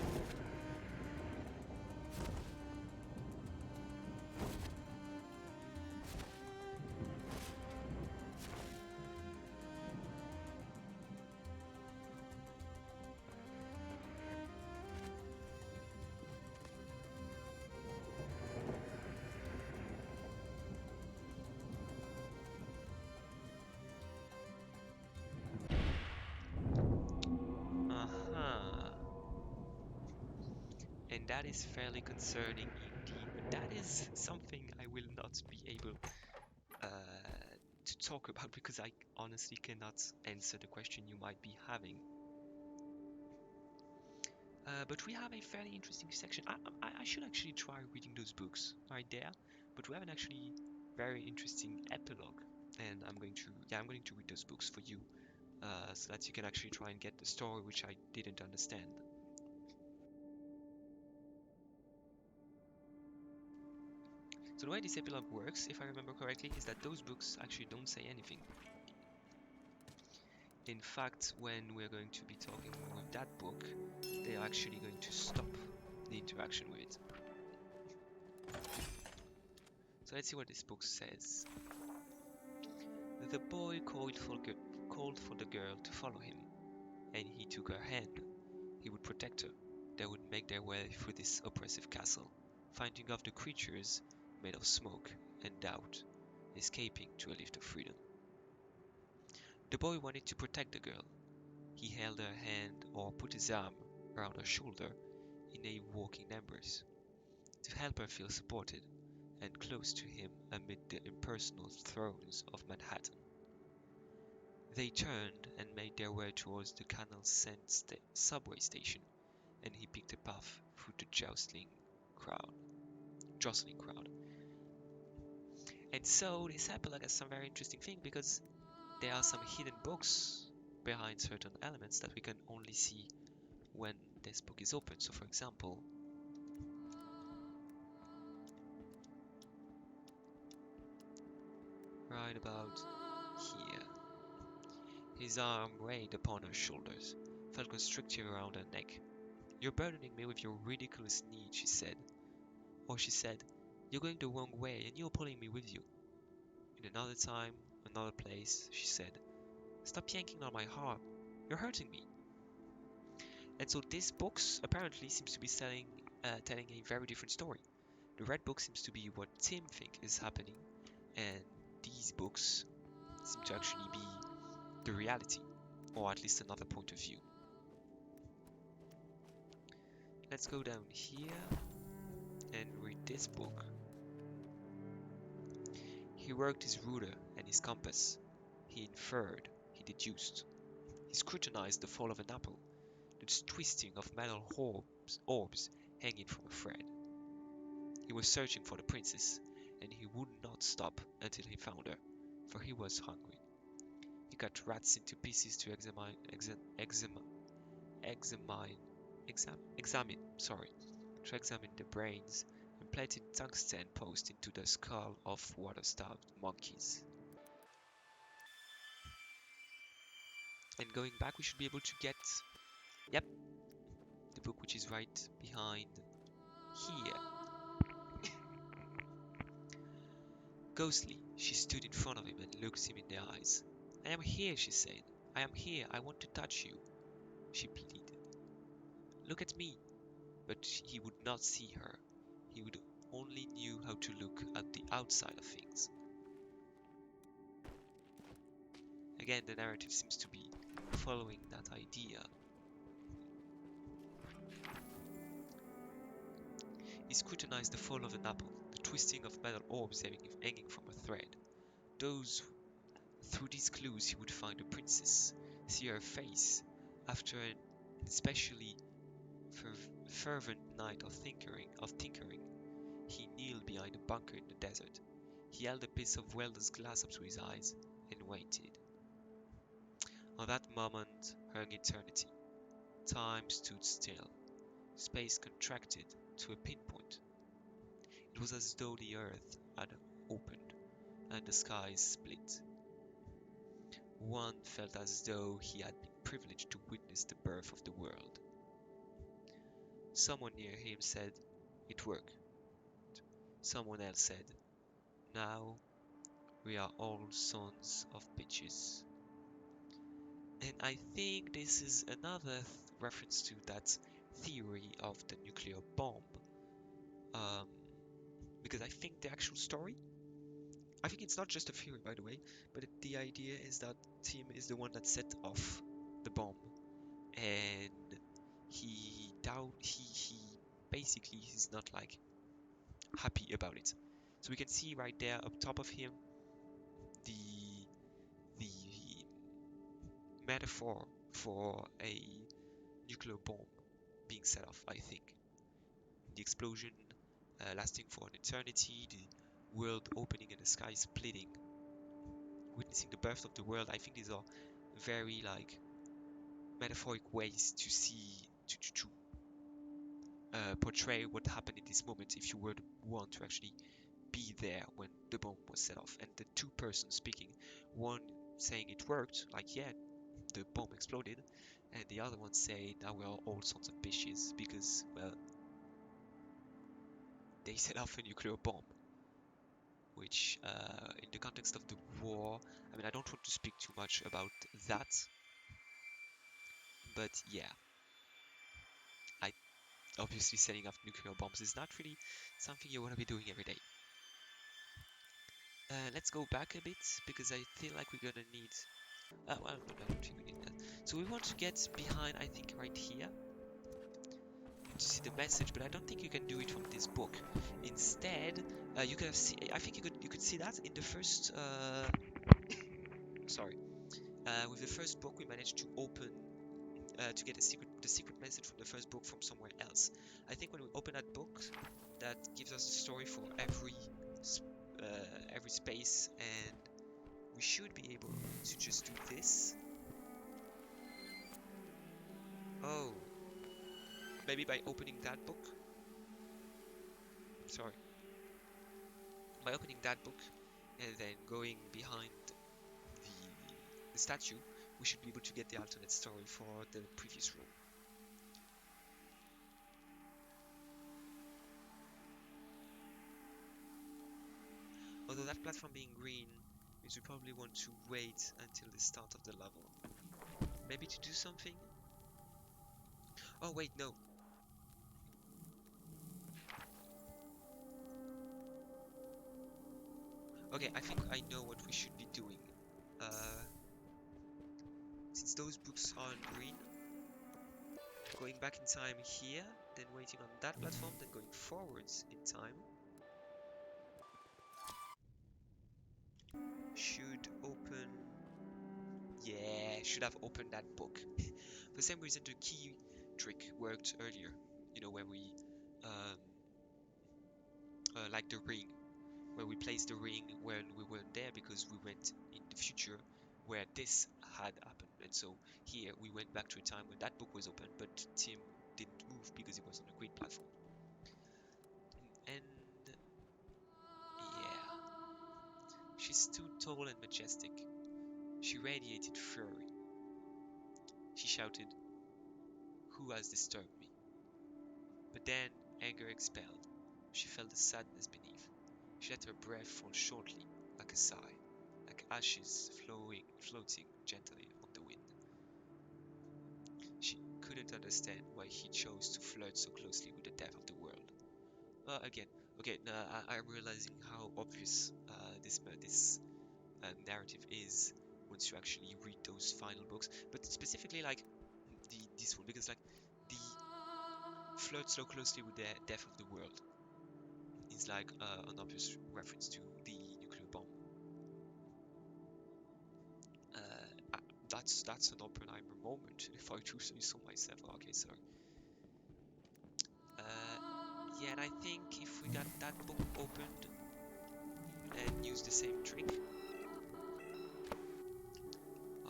and that is fairly concerning indeed. But that is something I will not be able to talk about because I honestly cannot answer the question you might be having. But we have a fairly interesting section. I should actually try reading those books right there, but we have an actually very interesting epilogue, and I'm going to read those books for you, so that you can actually try and get the story which I didn't understand. So the way this epilogue works, if I remember correctly, is that those books actually don't say anything. In fact, when we're going to be talking with that book, they are actually going to stop the interaction with it. So let's see what this book says. The boy called for the girl to follow him, and he took her hand. He would protect her. They would make their way through this oppressive castle, fighting off the creatures made of smoke and doubt, escaping to a lift of freedom. The boy wanted to protect the girl. He held her hand or put his arm around her shoulder in a walking embrace, to help her feel supported and close to him amid the impersonal thrones of Manhattan. They turned and made their way towards the Canal Saint subway station, and he picked a path through the jostling crowd. And so this epilogue has some very interesting thing because there are some hidden books behind certain elements that we can only see when this book is open. So for example, right about here, his arm weighed upon her shoulders, felt constricting around her neck. "You're burdening me with your ridiculous need," she said. Or she said, "You're going the wrong way and you're pulling me with you." In another time, another place, she said, "Stop yanking on my heart. You're hurting me." And so this book apparently seems to be telling a very different story. The red book seems to be what Tim thinks is happening, and these books seem to actually be the reality, or at least another point of view. Let's go down here and read this book. He worked his ruler and his compass. He inferred, he deduced. He scrutinized the fall of an apple, the twisting of metal orbs hanging from a thread. He was searching for the princess, and he would not stop until he found her, for he was hungry. He cut rats into pieces to examine the brains, and planted tungsten posts into the skull of water-starved monkeys. And going back, we should be able to get, yep, the book which is right behind here. Ghostly, she stood in front of him and looked him in the eyes. "I am here," she said. "I am here. I want to touch you," she pleaded. "Look at me." But he would not see her. He would only knew how to look at the outside of things. Again, the narrative seems to be following that idea. He scrutinized the fall of an apple, the twisting of metal orbs hanging from a thread. Through these clues he would find the princess, see her face. After an especially fervent night of tinkering, he kneeled behind a bunker in the desert. He held a piece of welder's glass up to his eyes and waited. On that moment hung eternity. Time stood still. Space contracted to a pinpoint. It was as though the earth had opened and the skies split. One felt as though he had been privileged to witness the birth of the world. Someone near him said, "It worked." Someone else said, "Now we are all sons of bitches." And I think this is another reference to that theory of the nuclear bomb. Um, because I think the actual story, I think it's not just a theory, by the way, but the idea is that Tim is the one that set off the bomb, and he basically he's not like happy about it. So we can see right there up top of him the metaphor for a nuclear bomb being set off, I think. The explosion lasting for an eternity, the world opening and the sky splitting, witnessing the birth of the world. I think these are very like metaphoric ways to see to portray what happened in this moment if you were to want to actually be there when the bomb was set off. And the two persons speaking, one saying it worked, like yeah, the bomb exploded, and the other one saying now we are all sorts of bitches because, well, they set off a nuclear bomb. Which, in the context of the war, I mean, I don't want to speak too much about that, but yeah, obviously setting off nuclear bombs is not really something you want to be doing every day. Let's go back a bit, because I feel like we're gonna need... well, no, I don't think we need that. So we want to get behind, I think, right here, to see the message, but I don't think you can do it from this book. Instead, you can see... I think you could see that in the first... sorry. With the first book, we managed to open... to get the secret message from the first book from somewhere else. I think when we open that book, that gives us the story for every space, and we should be able to just do this. Oh, maybe by opening that book. Sorry, by opening that book and then going behind the statue, we should be able to get the alternate story for the previous room. Although that platform being green means we probably want to wait until the start of the level. Maybe to do something? Oh wait, no. Okay, I think I know what we should be doing. Since those books are in green, going back in time here, then waiting on that platform, then going forwards in time. Should open... Yeah, should have opened that book. For the same reason the key trick worked earlier. You know, where we... like the ring. Where we placed the ring when we weren't there because we went in the future where this had happened. And so here we went back to a time when that book was open, but Tim didn't move because he was on a green platform. And yeah, she stood tall and majestic. She radiated fury. She shouted, "Who has disturbed me?" But then anger expelled. She felt the sadness beneath. She let her breath fall shortly, like a sigh, like ashes floating gently on the wind. She couldn't understand why he chose to flirt so closely with the death of the world. Again, okay, I'm realizing how obvious this narrative is once you actually read those final books, but specifically like this one, because like the flirt so closely with the death of the world is like an obvious reference to the nuclear bomb. That's an Oppenheimer moment, if I do say so myself. Okay, sorry. Yeah, and I think if we got that book opened and use the same trick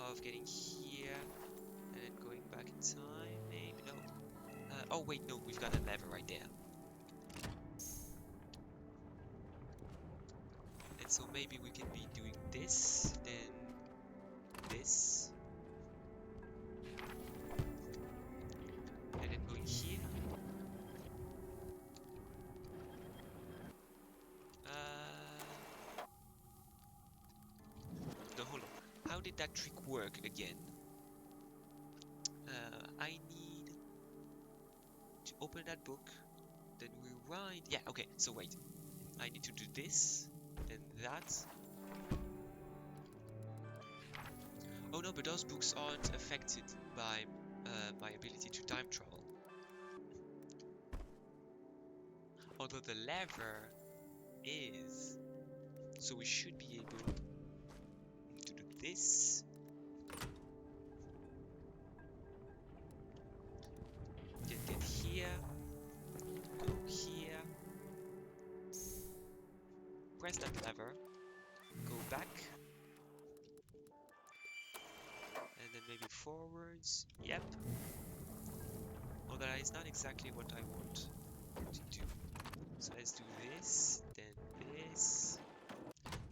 of getting here and then going back in time, maybe no. Oh wait, no, we've got a lever right there. And so maybe we can be doing this, then this, and then going here. No, hold on. How did that trick work again? I need to open that book, then rewind. Yeah, okay, so wait. I need to do this, and that. Oh no, but those books aren't affected by my ability to time travel. Although the lever is. So we should be able to do this. Get here. Go here. Press that lever. Go back. And then maybe forwards. Yep. Although that is not exactly what I want to do. So let's do this, then this.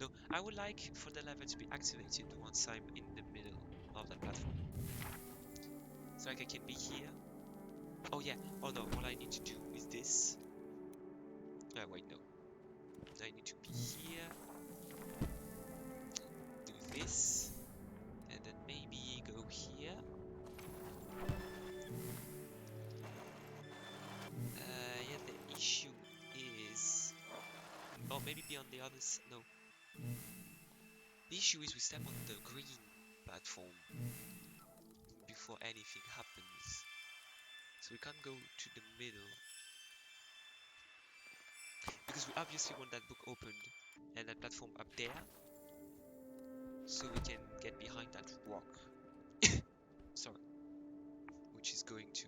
No, I would like for the lever to be activated once I'm in the middle of that platform. So like I can be here. Oh yeah, oh no, all I need to do is this. Wait, no. I need to be here. Do this. And then maybe go here. Yeah, the issue is... Oh, maybe be on the other side. No. The issue is we step on the green platform before anything happens. So we can't go to the middle. Because we obviously want that book opened and that platform up there. So we can get behind that rock. Sorry. Which is going to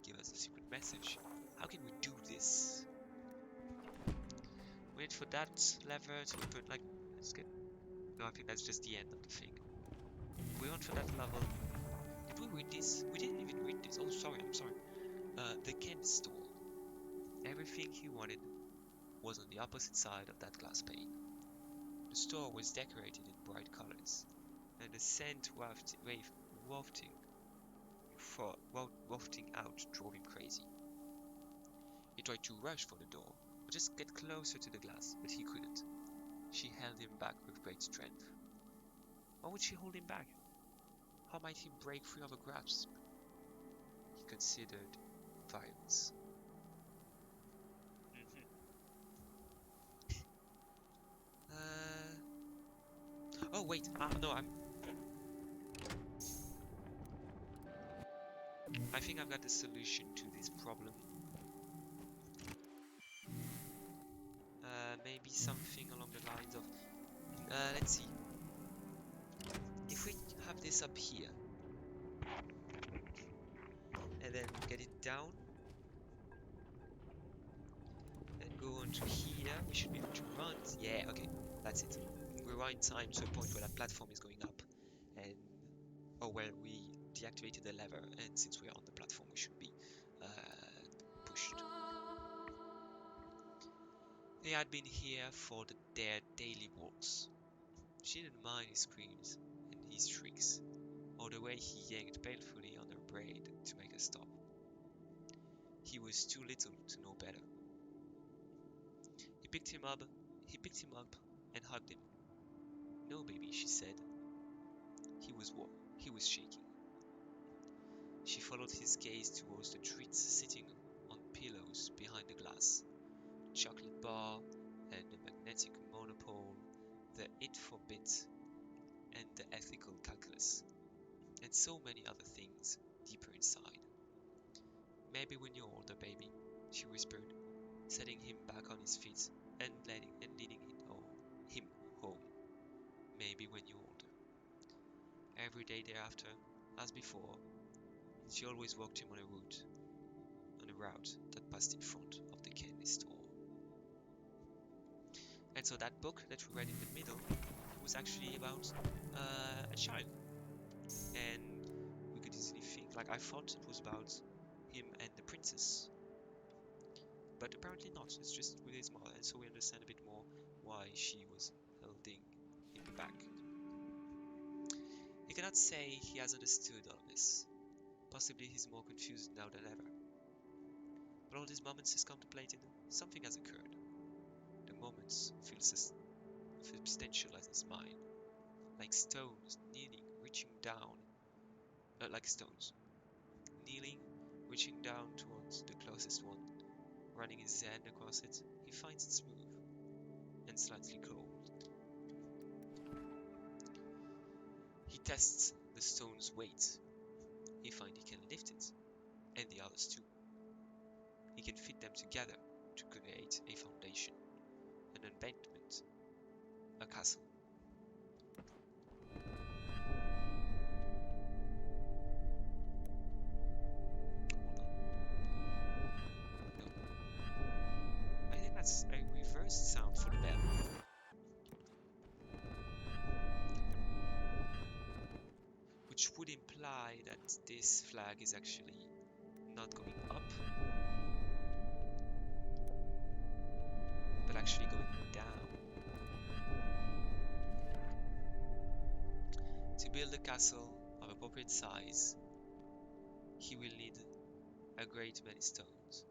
give us a secret message. How can we do this? Wait for that lever to open, like, let's get... No, I think that's just the end of the thing. We went for that level. Did we read this? We didn't even read this. Oh, sorry, I'm sorry. The Ken store. Everything he wanted was on the opposite side of that glass pane. The store was decorated in bright colors, and the scent wafting out drove him crazy. He tried to rush for the door, or just get closer to the glass, but he couldn't. She held him back with great strength. Why would she hold him back? How might he break free of her grasp? He considered violence. Oh wait, no, I think I've got the solution to this problem. Maybe something along the lines of, let's see. If we have this up here, and then get it down, and go on to here, we should be able to run. Yeah, okay, that's it. Rewind time to a point where that platform is going up, and where we deactivated the lever, and since we are on the platform, we should be pushed. They had been here for their daily walks. She didn't mind his screams and his shrieks, or the way he yanked painfully on her braid to make her stop. He was too little to know better. He picked him up and hugged him. No, baby, she said. He was shaking. She followed his gaze towards the treats sitting on pillows behind the glass. The chocolate bar and the magnetic monopole, the it for bit and the ethical calculus, and so many other things deeper inside. Maybe when you're older, baby, she whispered, setting him back on his feet and leading him home. Maybe when you're older. Every day thereafter, as before, she always walked him on a route that passed in front of the candy store. And so that book that we read in the middle was actually about a child. And we could easily think, like I thought it was about him and the princess. But apparently not, it's just with his mother, and so we understand a bit more why she was holding him back. He cannot say he has understood all this. Possibly he's more confused now than ever. But all these moments he's contemplated, something has occurred. The moments feel substantial as his mind, like stones kneeling, reaching down, like stones, kneeling, reaching down towards the closest one, running his hand across it. He finds it smooth and slightly cold. He tests the stone's weight. He finds he can lift it, and the others too. He can fit them together to create a foundation, an embankment, a castle. No. I think that's a reversed sound for the bell. Which would imply that this flag is actually not going up, but actually going down. To build a castle of appropriate size, he will need a great many stones.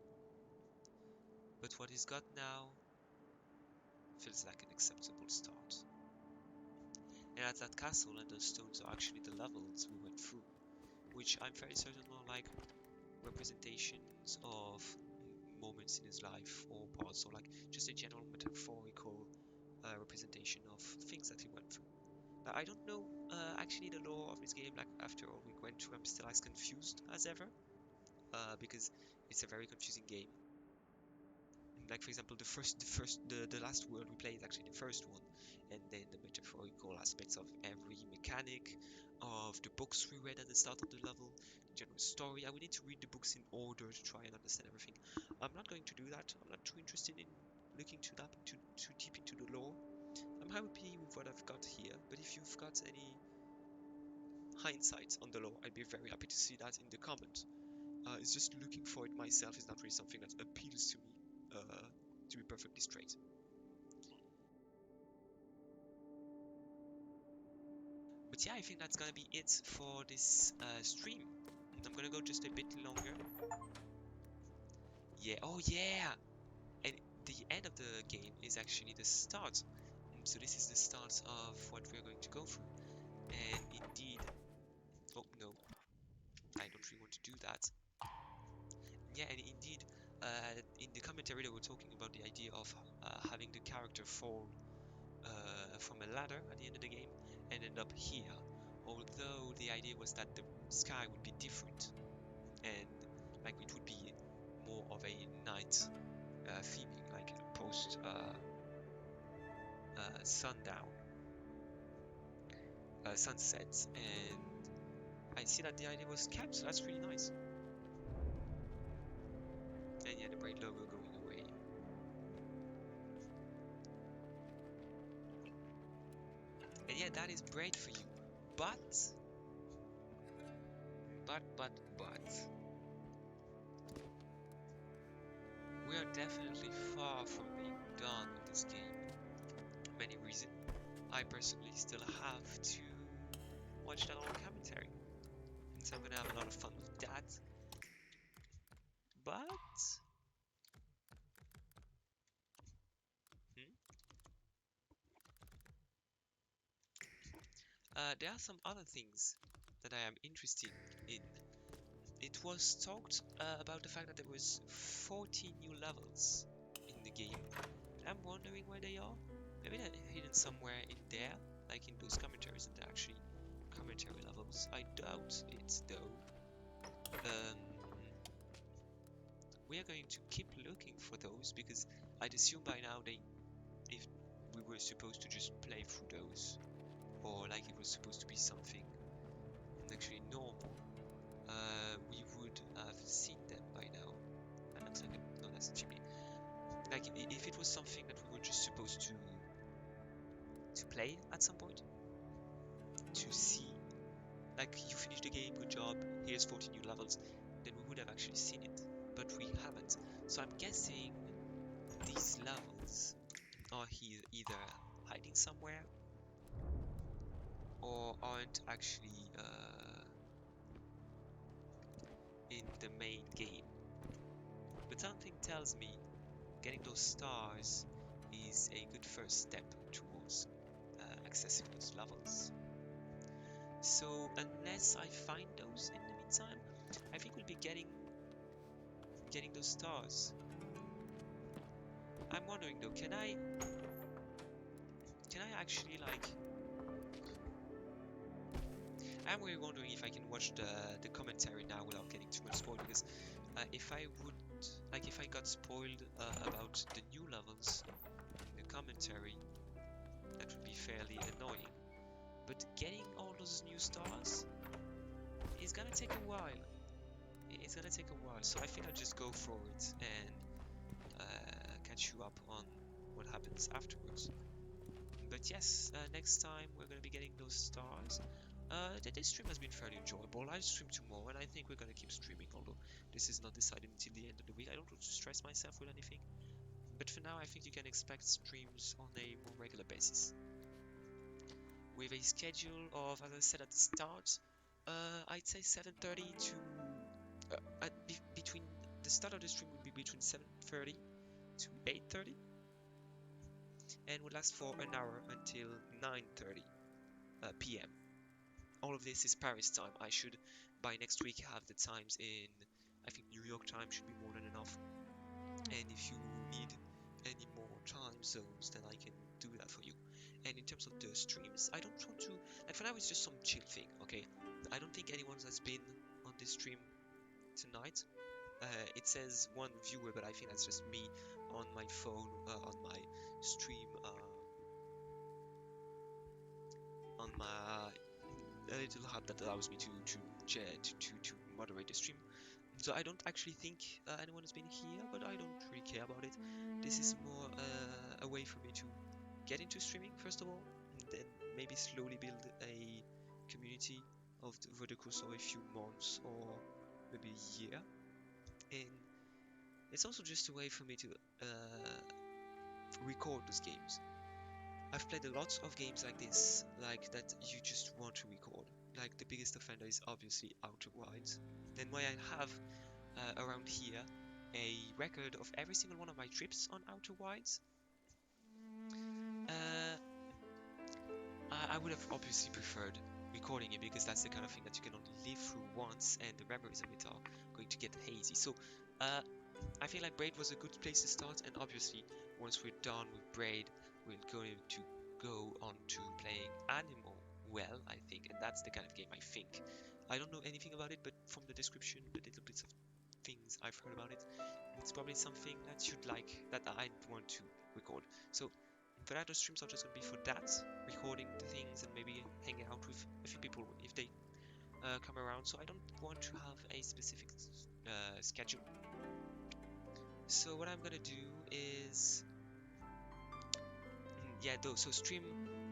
But what he's got now feels like an acceptable start. And at that castle and those stones are actually the levels we went through, which I'm fairly certain are like representations of moments in his life or parts, or like just a general metaphorical representation of things that he went through. Now, I don't know actually the lore of this game. Like after all we went through, I'm still as confused as ever because it's a very confusing game. Like for example, the last world we played is actually the first one, and then the metaphorical aspects of every mechanic, of the books we read at the start of the level, the general story. I would need to read the books in order to try and understand everything. I'm not going to do that. I'm not too interested in looking too deep into the lore. I'm happy with what I've got here, but if you've got any hindsight on the lore, I'd be very happy to see that in the comments. It's just looking for it myself is not really something that appeals to me, to be perfectly straight. But yeah, I think that's gonna be it for this stream. I'm gonna go just a bit longer. Yeah, oh yeah! And the end of the game is actually the start. So this is the start of what we're going to go through. And indeed, oh no, I don't really want to do that. Yeah, and indeed, in the commentary they were talking about the idea of having the character fall from a ladder at the end of the game and end up here. Although the idea was that the sky would be different and like it would be more of a night theming, like post sundown, sunsets, and I see that the idea was kept, so that's really nice. And yeah, the Braid logo going away. And yeah, that is Braid for you. But we are definitely far from being done with this game. Many reasons. I personally still have to watch that on commentary, so I'm gonna have a lot of fun with that. But there are some other things that I am interested in. It was talked about the fact that there was 40 new levels in the game. I'm wondering where they are. Maybe they're hidden somewhere in there, like in those commentaries, and they're actually commentary levels. I doubt it though. We are going to keep looking for those because I'd assume by now if we were supposed to just play through those, or like it was supposed to be something actually normal, we would have seen them by now. That looks like no, that's Jimmy. Like if it was something that we were just supposed to play at some point, to see, like you finished the game, good job, here's 40 new levels, then we would have actually seen it, but we haven't. So I'm guessing these levels are either hiding somewhere or aren't actually in the main game. But something tells me getting those stars is a good first step towards accessing those levels. So unless I find those in the meantime, I think we'll be getting those stars. I'm wondering though, can I actually like? I'm really wondering if I can watch the commentary now without getting too much spoiled, because if I would out, like if I got spoiled about the new levels in the commentary, that would be fairly annoying. But getting all those new stars is gonna take a while. It's gonna take a while, so I think I'll just go for it and catch you up on what happens afterwards. But yes, next time we're gonna be getting those stars. This stream has been fairly enjoyable. I'll stream tomorrow, and I think we're gonna keep streaming, although this is not decided until the end of the week. I don't want to stress myself with anything, but for now I think you can expect streams on a more regular basis. With a schedule of, as I said at the start, I'd say 7:30 to between the start of the stream would be between 7:30 to 8:30, and would last for an hour until 9:30 p.m. All of this is Paris time. I should by next week have the times in, I think New York time should be more than enough. And if you need any more time zones, then I can do that for you. And in terms of the streams, I don't want to, like for now it's just some chill thing, okay? I don't think anyone has been on this stream tonight. It says one viewer, but I think that's just me on my phone, on my stream, on my a little hub that allows me to moderate the stream. So I don't actually think anyone has been here, but I don't really care about it. This is more a way for me to get into streaming first of all, and then maybe slowly build a community over the course of a few months or maybe a year. And it's also just a way for me to record those games. I've played a lot of games like this, like that you just want to record. Like the biggest offender is obviously Outer Wilds. Then why I have around here a record of every single one of my trips on Outer Wilds. I would have obviously preferred recording it because that's the kind of thing that you can only live through once, and the memories of it are going to get hazy. So I feel like Braid was a good place to start, and obviously once we're done with Braid, we're going to go on to playing Animal well, I think, and that's the kind of game I think. I don't know anything about it, but from the description, the little bits of things I've heard about it, it's probably something that you'd like, that I'd want to record. So for that, the streams are just going to be for that, recording the things and maybe hanging out with a few people if they come around. So I don't want to have a specific schedule. So what I'm gonna do is, yeah, so stream.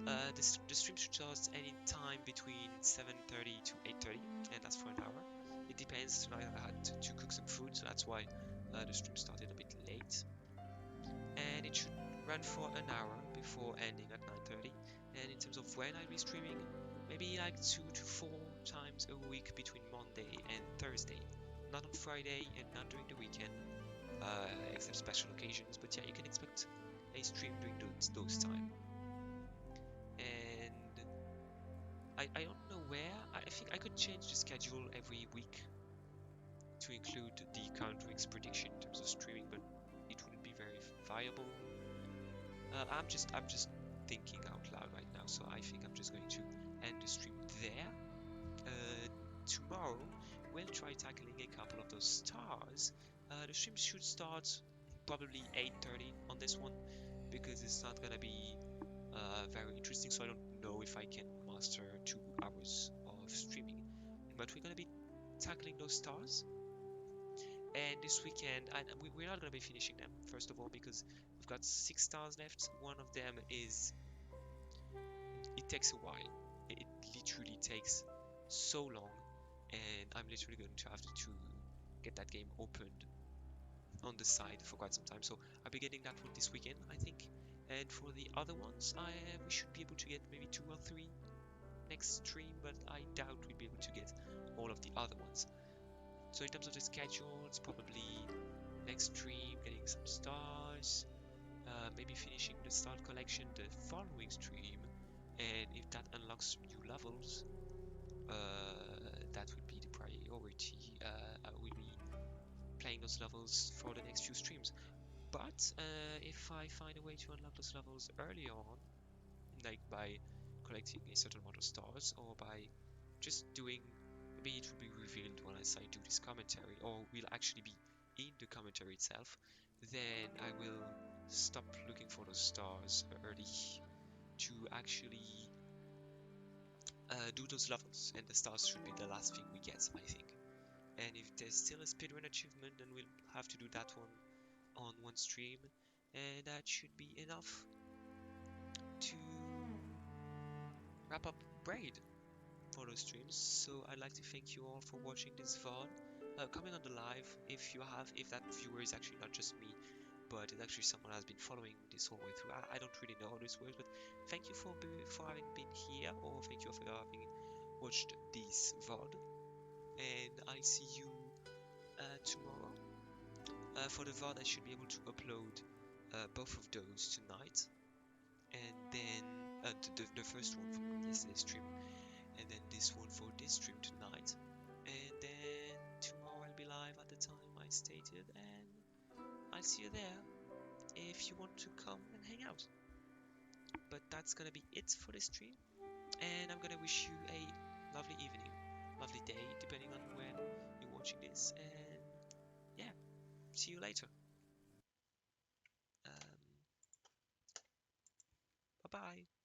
The stream should start any time between 7:30 to 8:30, and that's for an hour. It depends. Tonight I had to cook some food, so that's why the stream started a bit late. And it should run for an hour before ending at 9:30. And in terms of when I'll be streaming, maybe like 2 to 4 times a week between Monday and Thursday. Not on Friday and not during the weekend, except special occasions. But yeah, you can expect a stream during those time. And I don't know where. I think I could change the schedule every week to include the current week's prediction in terms of streaming, but it wouldn't be very viable. I'm just thinking out loud right now, so I think I'm just going to end the stream there. Tomorrow we'll try tackling a couple of those stars. The stream should start probably 8:30 on this one because it's not gonna be very interesting, so I don't know if I can master 2 hours of streaming, but we're gonna be tackling those stars. And this weekend, and we're not gonna be finishing them first of all because we've got 6 stars left. One of them is, it takes a while. It literally takes so long, and I'm literally going to have to get that game opened on the side for quite some time. So I'll be getting that one this weekend, I think. And for the other ones, we should be able to get maybe 2 or 3 next stream, but I doubt we'll be able to get all of the other ones. So in terms of the schedule, it's probably next stream getting some stars, maybe finishing the start collection the following stream, and if that unlocks new levels, that would be the priority. I will be playing those levels for the next few streams. But if I find a way to unlock those levels early on, like by collecting a certain amount of stars, or by just doing, maybe it will be revealed when I do this commentary, or will actually be in the commentary itself, then I will stop looking for those stars early to actually do those levels, and the stars should be the last thing we get, I think. And if there's still a speedrun achievement, then we'll have to do that one on one stream, and that should be enough to wrap up Braid for those streams. So I'd like to thank you all for watching this VOD. Comment on the live if that viewer is actually not just me, but it's actually someone who has been following this whole way through. I don't really know how this works, but thank you for having been here, or thank you for having watched this VOD, and I'll see you tomorrow. For the VOD, I should be able to upload both of those tonight, and then the first one from yesterday's stream, and then this one for this stream tonight, and then tomorrow I'll be live at the time I stated, and I'll see you there if you want to come and hang out. But that's gonna be it for this stream, and I'm gonna wish you a lovely evening, lovely day, depending on when you're watching this, and yeah, see you later. Bye bye.